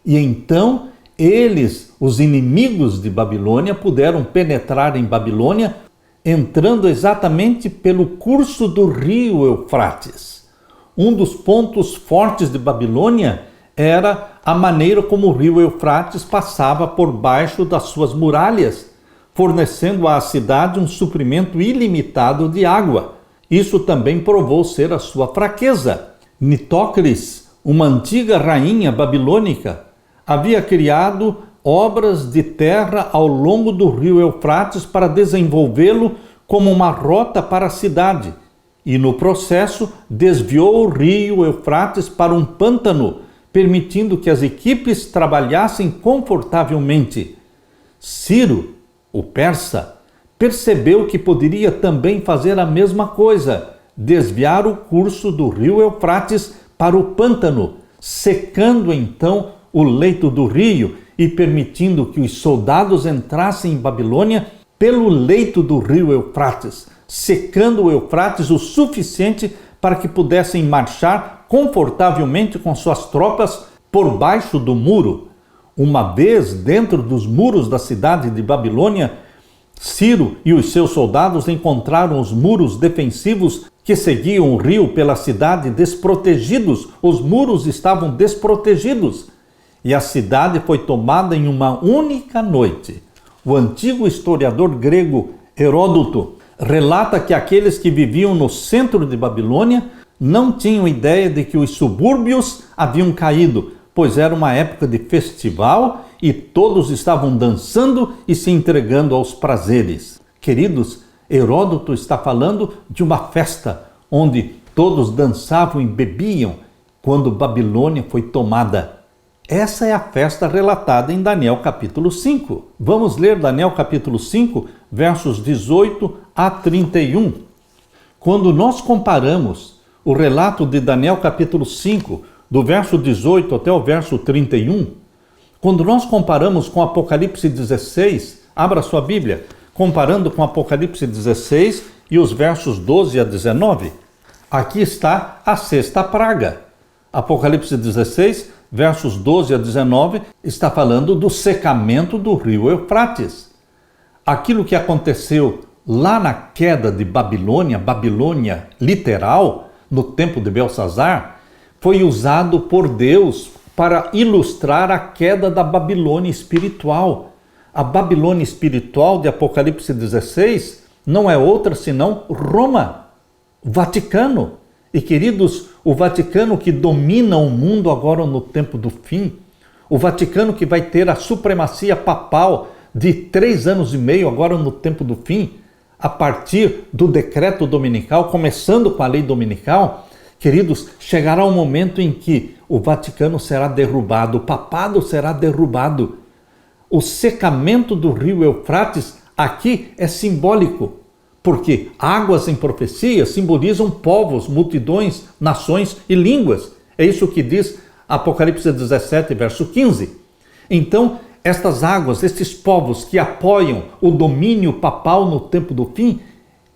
[SPEAKER 1] E então eles, os inimigos de Babilônia, puderam penetrar em Babilônia, entrando exatamente pelo curso do rio Eufrates. Um dos pontos fortes de Babilônia era a maneira como o rio Eufrates passava por baixo das suas muralhas, fornecendo à cidade um suprimento ilimitado de água. Isso também provou ser a sua fraqueza. Nitocris, uma antiga rainha babilônica, havia criado obras de terra ao longo do rio Eufrates para desenvolvê-lo como uma rota para a cidade, e no processo desviou o rio Eufrates para um pântano, permitindo que as equipes trabalhassem confortavelmente. Ciro, o persa, percebeu que poderia também fazer a mesma coisa, desviar o curso do rio Eufrates para o pântano, secando então o leito do rio e permitindo que os soldados entrassem em Babilônia pelo leito do rio Eufrates, secando o Eufrates o suficiente para que pudessem marchar confortavelmente com suas tropas por baixo do muro. Uma vez dentro dos muros da cidade de Babilônia, Ciro e os seus soldados encontraram os muros defensivos que seguiam o rio pela cidade desprotegidos. Os muros estavam desprotegidos e a cidade foi tomada em uma única noite. O antigo historiador grego Heródoto relata que aqueles que viviam no centro de Babilônia não tinham ideia de que os subúrbios haviam caído, pois era uma época de festival e todos estavam dançando e se entregando aos prazeres. Queridos, Heródoto está falando de uma festa onde todos dançavam e bebiam quando Babilônia foi tomada. Essa é a festa relatada em Daniel capítulo 5. Vamos ler Daniel capítulo 5, versos 18 a 31. Quando nós comparamos o relato de Daniel capítulo 5, do verso 18 até o verso 31, quando nós comparamos com Apocalipse 16, abra sua Bíblia, comparando com Apocalipse 16 e os versos 12 a 19, aqui está a sexta praga. Apocalipse 16, versos 12 a 19, está falando do secamento do rio Eufrates. Aquilo que aconteceu lá na queda de Babilônia, Babilônia literal, no tempo de Belsazar, foi usado por Deus para ilustrar a queda da Babilônia espiritual. A Babilônia espiritual de Apocalipse 16 não é outra senão Roma, o Vaticano. E queridos, o Vaticano que domina o mundo agora no tempo do fim, o Vaticano que vai ter a supremacia papal de 3 anos e meio agora no tempo do fim, a partir do decreto dominical, começando com a lei dominical, queridos, chegará um momento em que o Vaticano será derrubado, o papado será derrubado. O secamento do rio Eufrates aqui é simbólico, porque águas em profecia simbolizam povos, multidões, nações e línguas. É isso que diz Apocalipse 17, verso 15. Então, estas águas, estes povos que apoiam o domínio papal no tempo do fim,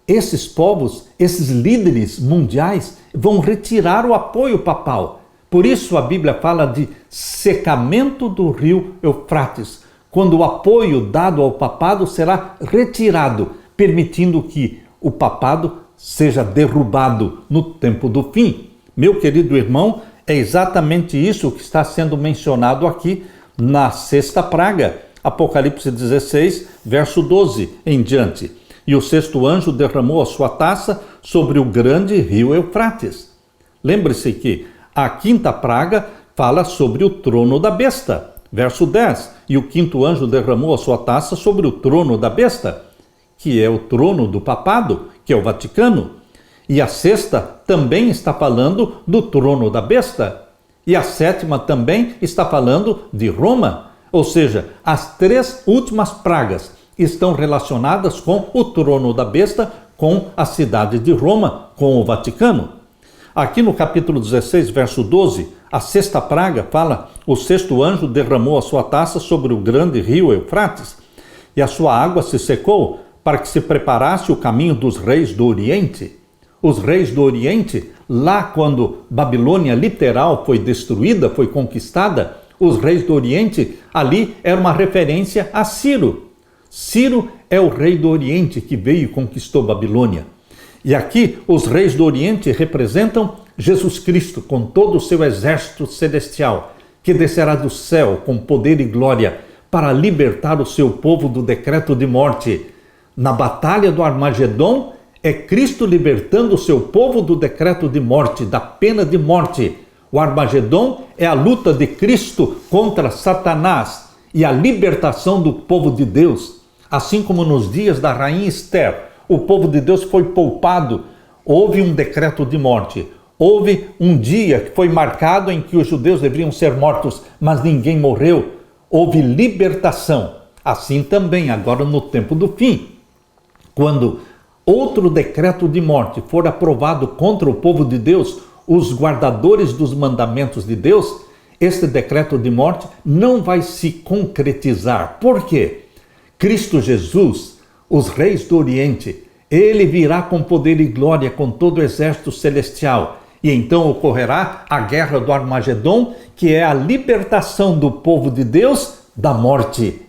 [SPEAKER 1] esses povos, esses líderes mundiais, vão retirar o apoio papal. Por isso a Bíblia fala de secamento do rio Eufrates, quando o apoio dado ao papado será retirado, permitindo que o papado seja derrubado no tempo do fim. Meu querido irmão, é exatamente isso que está sendo mencionado aqui na sexta praga, Apocalipse 16, verso 12 em diante. E o sexto anjo derramou a sua taça sobre o grande rio Eufrates. Lembre-se que a quinta praga fala sobre o trono da besta, verso 10. E o quinto anjo derramou a sua taça sobre o trono da besta, que é o trono do papado, que é o Vaticano. E a sexta também está falando do trono da besta. E a sétima também está falando de Roma. Ou seja, as 3 últimas pragas estão relacionadas com o trono da besta, com a cidade de Roma, com o Vaticano. Aqui no capítulo 16, verso 12, a 6ª praga fala: o 6º anjo derramou a sua taça sobre o grande rio Eufrates, e a sua água se secou, para que se preparasse o caminho dos reis do Oriente. Os reis do Oriente, lá quando Babilônia literal foi destruída, foi conquistada, os reis do Oriente, ali era uma referência a Ciro. Ciro é o rei do Oriente que veio e conquistou Babilônia. E aqui os reis do Oriente representam Jesus Cristo com todo o seu exército celestial, que descerá do céu com poder e glória para libertar o seu povo do decreto de morte. Na batalha do Armagedon, é Cristo libertando o seu povo do decreto de morte, da pena de morte. O Armagedon é a luta de Cristo contra Satanás e a libertação do povo de Deus. Assim como nos dias da rainha Esther, o povo de Deus foi poupado. Houve um decreto de morte. Houve um dia que foi marcado em que os judeus deveriam ser mortos, mas ninguém morreu. Houve libertação. Assim também agora no tempo do fim, quando outro decreto de morte for aprovado contra o povo de Deus, os guardadores dos mandamentos de Deus, este decreto de morte não vai se concretizar. Por quê? Cristo Jesus, os reis do Oriente, ele virá com poder e glória com todo o exército celestial. E então ocorrerá a guerra do Armagedon, que é a libertação do povo de Deus da morte.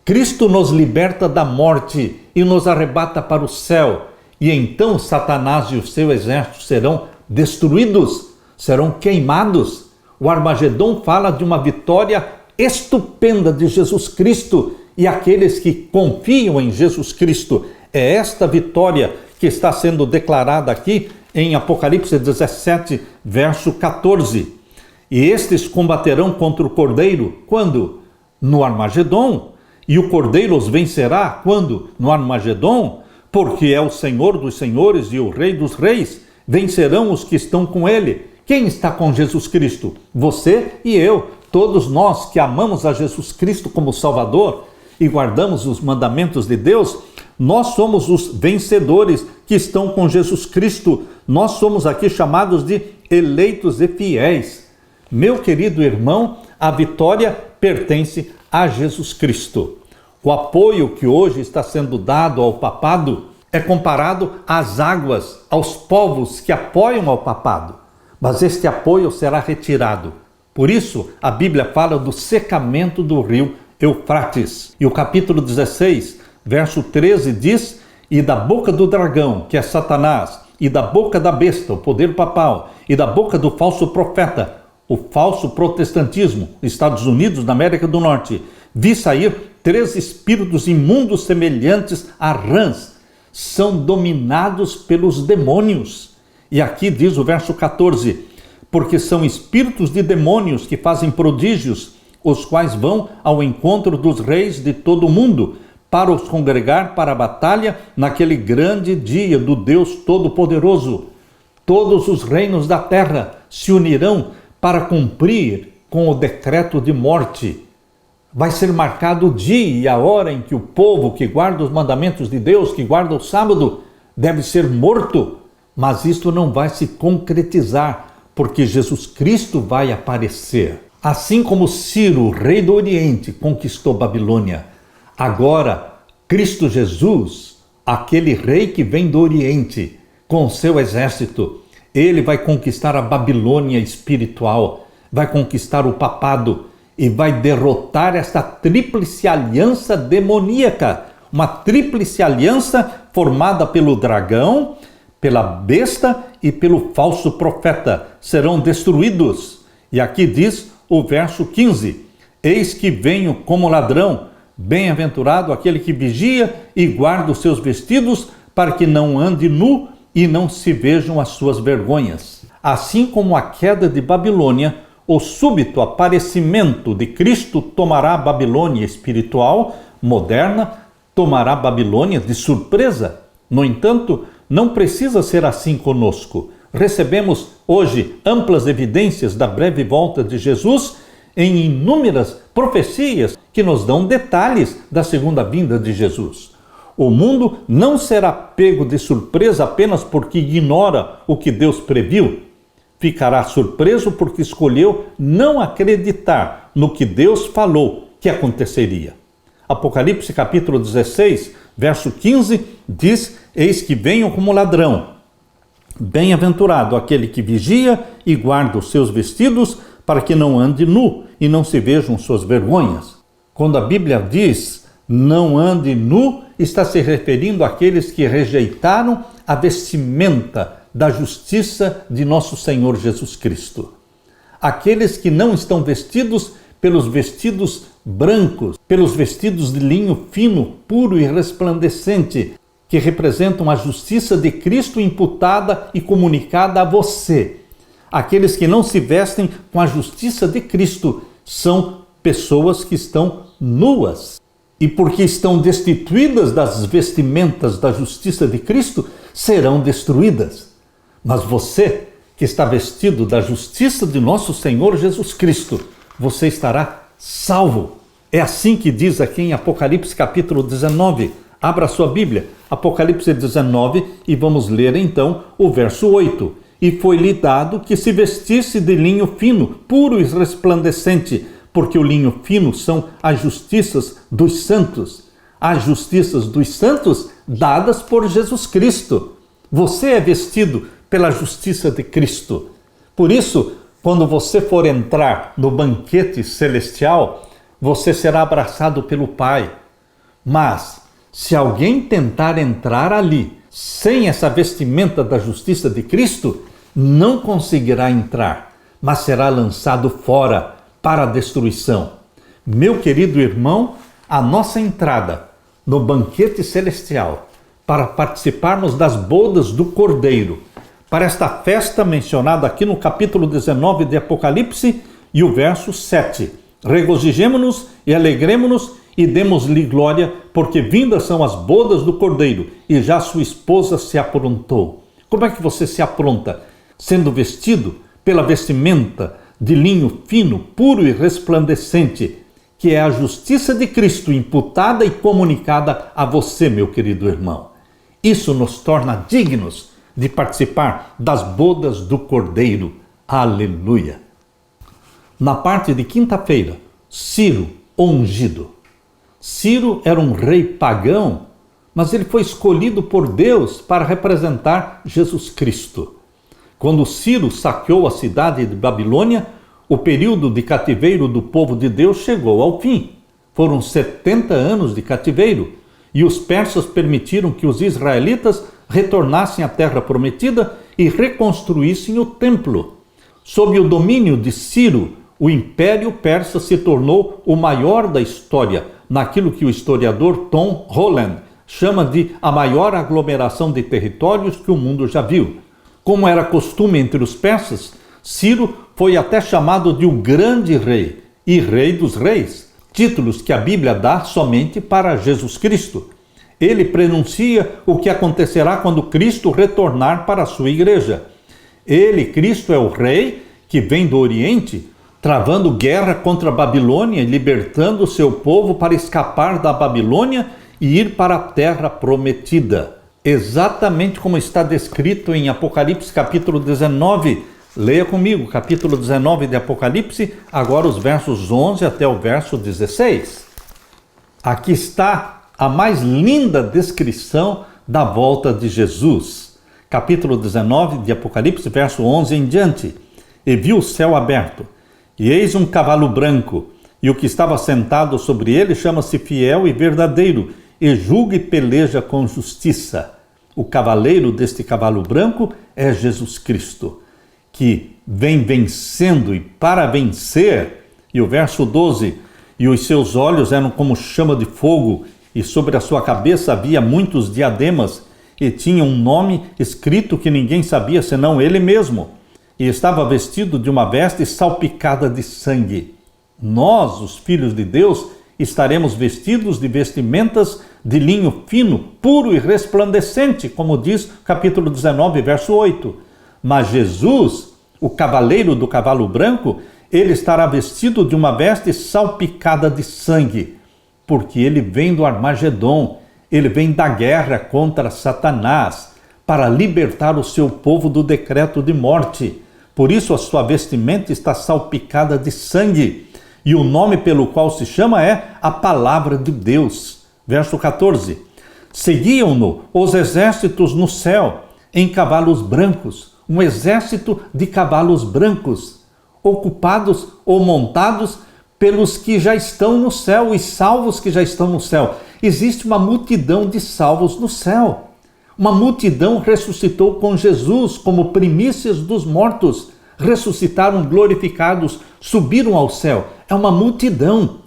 [SPEAKER 1] Cristo nos liberta da morte e nos arrebata para o céu. E então Satanás e o seu exército serão destruídos, serão queimados. O Armagedon fala de uma vitória estupenda de Jesus Cristo e aqueles que confiam em Jesus Cristo. É esta vitória que está sendo declarada aqui em Apocalipse 17, verso 14. E estes combaterão contra o Cordeiro, quando? No Armagedon. E o Cordeiro os vencerá, quando? No Armagedon. Porque é o Senhor dos senhores e o Rei dos reis. Vencerão os que estão com ele. Quem está com Jesus Cristo? Você e eu. Todos nós que amamos a Jesus Cristo como Salvador e guardamos os mandamentos de Deus, nós somos os vencedores que estão com Jesus Cristo. Nós somos aqui chamados de eleitos e fiéis. Meu querido irmão, a vitória pertence a Jesus Cristo. O apoio que hoje está sendo dado ao papado é comparado às águas, aos povos que apoiam ao papado. Mas este apoio será retirado. Por isso, a Bíblia fala do secamento do rio Eufrates. E o capítulo 16, verso 13 diz: e da boca do dragão, que é Satanás, e da boca da besta, o poder papal, e da boca do falso profeta, o falso protestantismo, Estados Unidos, na América do Norte, vi sair 3 espíritos imundos semelhantes a rãs. São dominados pelos demônios. E aqui diz o verso 14: porque são espíritos de demônios que fazem prodígios, os quais vão ao encontro dos reis de todo o mundo, para os congregar para a batalha naquele grande dia do Deus Todo-Poderoso. Todos os reinos da terra se unirão para cumprir com o decreto de morte. Vai ser marcado o dia e a hora em que o povo que guarda os mandamentos de Deus, que guarda o sábado, deve ser morto. Mas isto não vai se concretizar, porque Jesus Cristo vai aparecer. Assim como Ciro, rei do Oriente, conquistou Babilônia, agora Cristo Jesus, aquele rei que vem do Oriente, com o seu exército, ele vai conquistar a Babilônia espiritual, vai conquistar o papado e vai derrotar esta tríplice aliança demoníaca, uma tríplice aliança formada pelo dragão, pela besta e pelo falso profeta. Serão destruídos. E aqui diz o verso 15: eis que venho como ladrão, bem-aventurado aquele que vigia e guarda os seus vestidos, para que não ande nu e não se vejam as suas vergonhas. Assim como a queda de Babilônia, o súbito aparecimento de Cristo tomará a Babilônia espiritual, moderna, tomará a Babilônia de surpresa. No entanto, não precisa ser assim conosco. Recebemos hoje amplas evidências da breve volta de Jesus em inúmeras profecias que nos dão detalhes da segunda vinda de Jesus. O mundo não será pego de surpresa apenas porque ignora o que Deus previu. Ficará surpreso porque escolheu não acreditar no que Deus falou que aconteceria. Apocalipse capítulo 16, verso 15, diz: eis que venho como ladrão. Bem-aventurado aquele que vigia e guarda os seus vestidos, para que não ande nu e não se vejam suas vergonhas. Quando a Bíblia diz não ande nu, está se referindo àqueles que rejeitaram a vestimenta da justiça de nosso Senhor Jesus Cristo. Aqueles que não estão vestidos pelos vestidos brancos, pelos vestidos de linho fino, puro e resplandecente, que representam a justiça de Cristo imputada e comunicada a você. Aqueles que não se vestem com a justiça de Cristo são pessoas que estão nuas. E porque estão destituídas das vestimentas da justiça de Cristo, serão destruídas. Mas você, que está vestido da justiça de nosso Senhor Jesus Cristo, você estará salvo. É assim que diz aqui em Apocalipse capítulo 19. Abra sua Bíblia, Apocalipse 19, e vamos ler então o verso 8. E foi-lhe dado que se vestisse de linho fino, puro e resplandecente, porque o linho fino são as justiças dos santos. As justiças dos santos dadas por Jesus Cristo. Você é vestido pela justiça de Cristo. Por isso, quando você for entrar no banquete celestial, você será abraçado pelo Pai. Mas, se alguém tentar entrar ali sem essa vestimenta da justiça de Cristo, não conseguirá entrar, mas será lançado fora para a destruição. Meu querido irmão, a nossa entrada no banquete celestial para participarmos das bodas do Cordeiro, para esta festa mencionada aqui no capítulo 19 de Apocalipse e o verso 7. Regozijemo-nos e alegremo-nos e demos-lhe glória, porque vindas são as bodas do Cordeiro e já sua esposa se aprontou. Como é que você se apronta? Sendo vestido pela vestimenta de linho fino, puro e resplandecente, que é a justiça de Cristo imputada e comunicada a você, meu querido irmão. Isso nos torna dignos de participar das bodas do Cordeiro. Aleluia! Na parte de quinta-feira, Ciro, o ungido. Ciro era um rei pagão, mas ele foi escolhido por Deus para representar Jesus Cristo. Quando Ciro saqueou a cidade de Babilônia, o período de cativeiro do povo de Deus chegou ao fim. Foram 70 anos de cativeiro, e os persas permitiram que os israelitas retornassem à terra prometida e reconstruíssem o templo. Sob o domínio de Ciro, o Império Persa se tornou o maior da história, naquilo que o historiador Tom Holland chama de a maior aglomeração de territórios que o mundo já viu. Como era costume entre os persas, Ciro foi até chamado de o Grande Rei e Rei dos Reis, títulos que a Bíblia dá somente para Jesus Cristo. Ele prenuncia o que acontecerá quando Cristo retornar para a sua igreja. Ele, Cristo, é o Rei que vem do Oriente, travando guerra contra a Babilônia e libertando o seu povo para escapar da Babilônia e ir para a terra prometida. Exatamente como está descrito em Apocalipse capítulo 19. Leia comigo, capítulo 19 de Apocalipse, agora os versos 11 até o verso 16. Aqui está a mais linda descrição da volta de Jesus. Capítulo 19 de Apocalipse, verso 11 em diante. E vi o céu aberto, e eis um cavalo branco, e o que estava sentado sobre ele chama-se Fiel e Verdadeiro, e julga e peleja com justiça. O cavaleiro deste cavalo branco é Jesus Cristo, que vem vencendo e para vencer. E o verso 12, e os seus olhos eram como chama de fogo, e sobre a sua cabeça havia muitos diademas, e tinha um nome escrito que ninguém sabia senão ele mesmo. E estava vestido de uma veste salpicada de sangue. Nós, os filhos de Deus, estaremos vestidos de vestimentas de linho fino, puro e resplandecente, como diz capítulo 19, verso 8. Mas Jesus, o cavaleiro do cavalo branco, ele estará vestido de uma veste salpicada de sangue, porque ele vem do Armagedon, ele vem da guerra contra Satanás, para libertar o seu povo do decreto de morte. Por isso a sua vestimenta está salpicada de sangue, e o nome pelo qual se chama é a Palavra de Deus. Verso 14. Seguiam-no os exércitos no céu, em cavalos brancos, um exército de cavalos brancos, ocupados ou montados pelos que já estão no céu e salvos que já estão no céu. Existe uma multidão de salvos no céu. Uma multidão ressuscitou com Jesus como primícias dos mortos. Ressuscitaram glorificados, subiram ao céu. É uma multidão.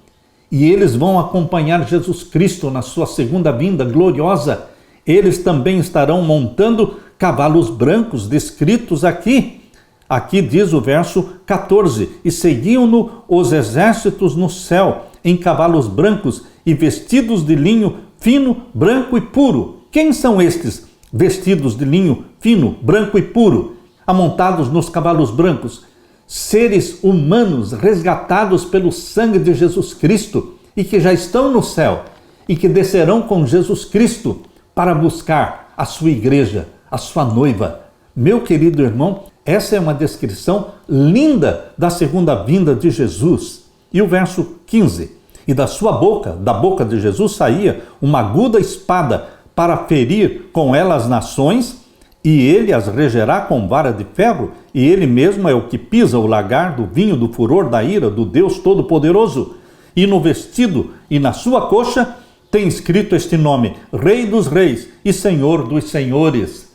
[SPEAKER 1] E eles vão acompanhar Jesus Cristo na sua segunda vinda gloriosa. Eles também estarão montando cavalos brancos descritos aqui. Aqui diz o verso 14: e seguiam-no os exércitos no céu, em cavalos brancos e vestidos de linho fino, branco e puro. Quem são estes vestidos de linho fino, branco e puro, amontados nos cavalos brancos? Seres humanos resgatados pelo sangue de Jesus Cristo e que já estão no céu e que descerão com Jesus Cristo para buscar a sua igreja, a sua noiva. Meu querido irmão, essa é uma descrição linda da segunda vinda de Jesus. E o verso 15: e da sua boca, da boca de Jesus, saía uma aguda espada para ferir com ela as nações, e ele as regerá com vara de ferro, e ele mesmo é o que pisa o lagar do vinho do furor da ira do Deus Todo-Poderoso. E no vestido e na sua coxa tem escrito este nome: Rei dos Reis e Senhor dos Senhores.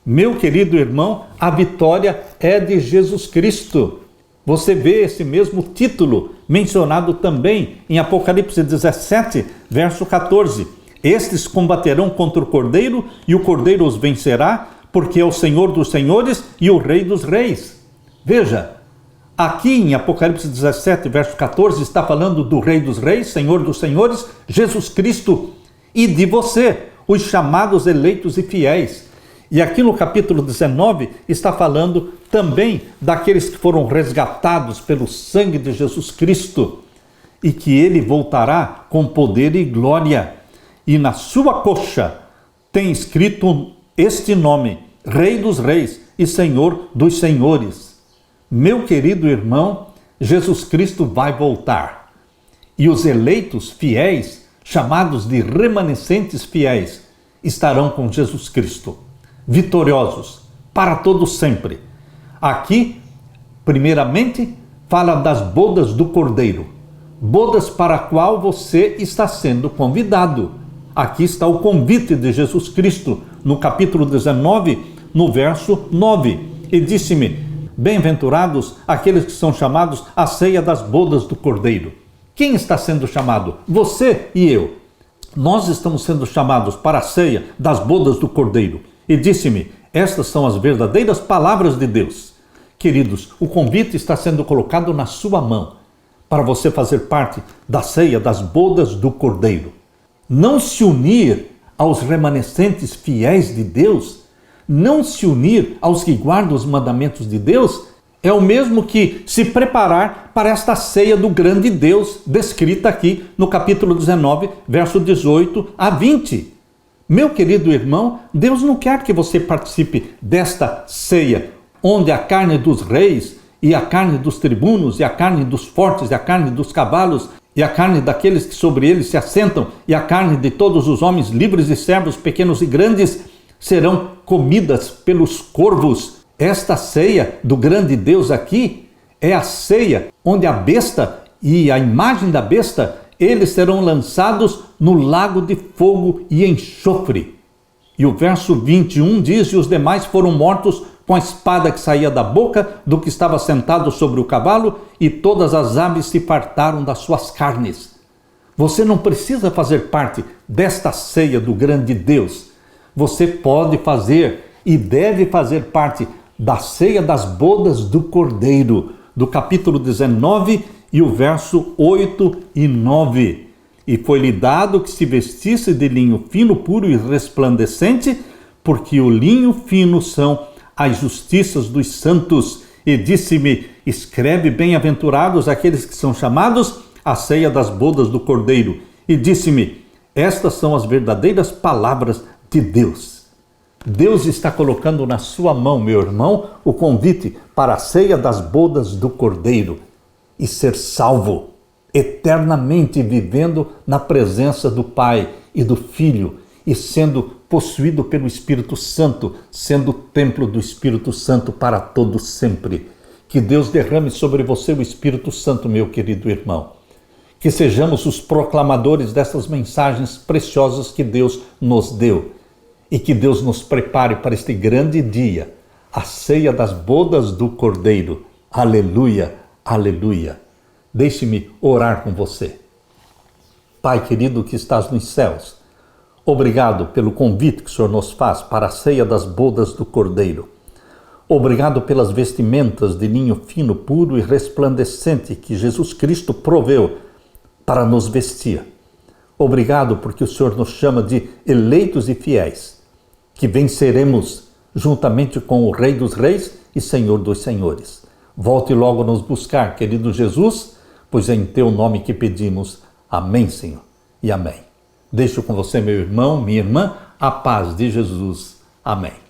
[SPEAKER 1] Meu querido irmão, a vitória é de Jesus Cristo. Você vê esse mesmo título mencionado também em Apocalipse 17, verso 14. Estes combaterão contra o Cordeiro, e o Cordeiro os vencerá, porque é o Senhor dos Senhores e o Rei dos Reis. Veja, aqui em Apocalipse 17, verso 14, está falando do Rei dos Reis, Senhor dos Senhores, Jesus Cristo, e de você, os chamados, eleitos e fiéis. E aqui no capítulo 19 está falando também daqueles que foram resgatados pelo sangue de Jesus Cristo e que ele voltará com poder e glória. E na sua coxa tem escrito este nome: Rei dos Reis e Senhor dos Senhores. Meu querido irmão, Jesus Cristo vai voltar. E os eleitos fiéis, chamados de remanescentes fiéis, estarão com Jesus Cristo, vitoriosos para todo sempre. Aqui, primeiramente, fala das bodas do Cordeiro, bodas para a qual você está sendo convidado. Aqui está o convite de Jesus Cristo, no capítulo 19, no verso 9. E disse-me: bem-aventurados aqueles que são chamados à ceia das bodas do Cordeiro. Quem está sendo chamado? Você e eu. Nós estamos sendo chamados para a ceia das bodas do Cordeiro. E disse-me: estas são as verdadeiras palavras de Deus. Queridos, o convite está sendo colocado na sua mão para você fazer parte da ceia das bodas do Cordeiro. Não se unir aos remanescentes fiéis de Deus, não se unir aos que guardam os mandamentos de Deus, é o mesmo que se preparar para esta ceia do grande Deus, descrita aqui no capítulo 19, verso 18 a 20. Meu querido irmão, Deus não quer que você participe desta ceia, onde a carne dos reis, e a carne dos tribunos, e a carne dos fortes, e a carne dos cavalos, e a carne daqueles que sobre eles se assentam, e a carne de todos os homens livres e servos, pequenos e grandes, serão comidas pelos corvos. Esta ceia do grande Deus aqui é a ceia onde a besta e a imagem da besta, eles serão lançados no lago de fogo e enxofre. E o verso 21 diz: e os demais foram mortos com a espada que saía da boca do que estava sentado sobre o cavalo, e todas as aves se fartaram das suas carnes. Você não precisa fazer parte desta ceia do grande Deus. Você pode fazer e deve fazer parte da ceia das bodas do Cordeiro, do capítulo 19 e o verso 8 e 9. E foi-lhe dado que se vestisse de linho fino, puro e resplandecente, porque o linho fino são as justiças dos santos, e disse-me: escreve, bem-aventurados aqueles que são chamados à ceia das bodas do Cordeiro. E disse-me: estas são as verdadeiras palavras de Deus. Deus está colocando na sua mão, meu irmão, o convite para a ceia das bodas do Cordeiro e ser salvo, eternamente vivendo na presença do Pai e do Filho e sendo possuído pelo Espírito Santo, sendo o templo do Espírito Santo para todo sempre. Que Deus derrame sobre você o Espírito Santo, meu querido irmão. Que sejamos os proclamadores dessas mensagens preciosas que Deus nos deu. E que Deus nos prepare para este grande dia, a ceia das bodas do Cordeiro. Aleluia, aleluia. Deixe-me orar com você. Pai querido que estás nos céus, obrigado pelo convite que o Senhor nos faz para a ceia das bodas do Cordeiro. Obrigado pelas vestimentas de linho fino, puro e resplandecente que Jesus Cristo proveu para nos vestir. Obrigado porque o Senhor nos chama de eleitos e fiéis, que venceremos juntamente com o Rei dos Reis e Senhor dos Senhores. Volte logo nos buscar, querido Jesus, pois é em teu nome que pedimos. Amém, Senhor, e amém. Deixo com você, meu irmão, minha irmã, a paz de Jesus. Amém.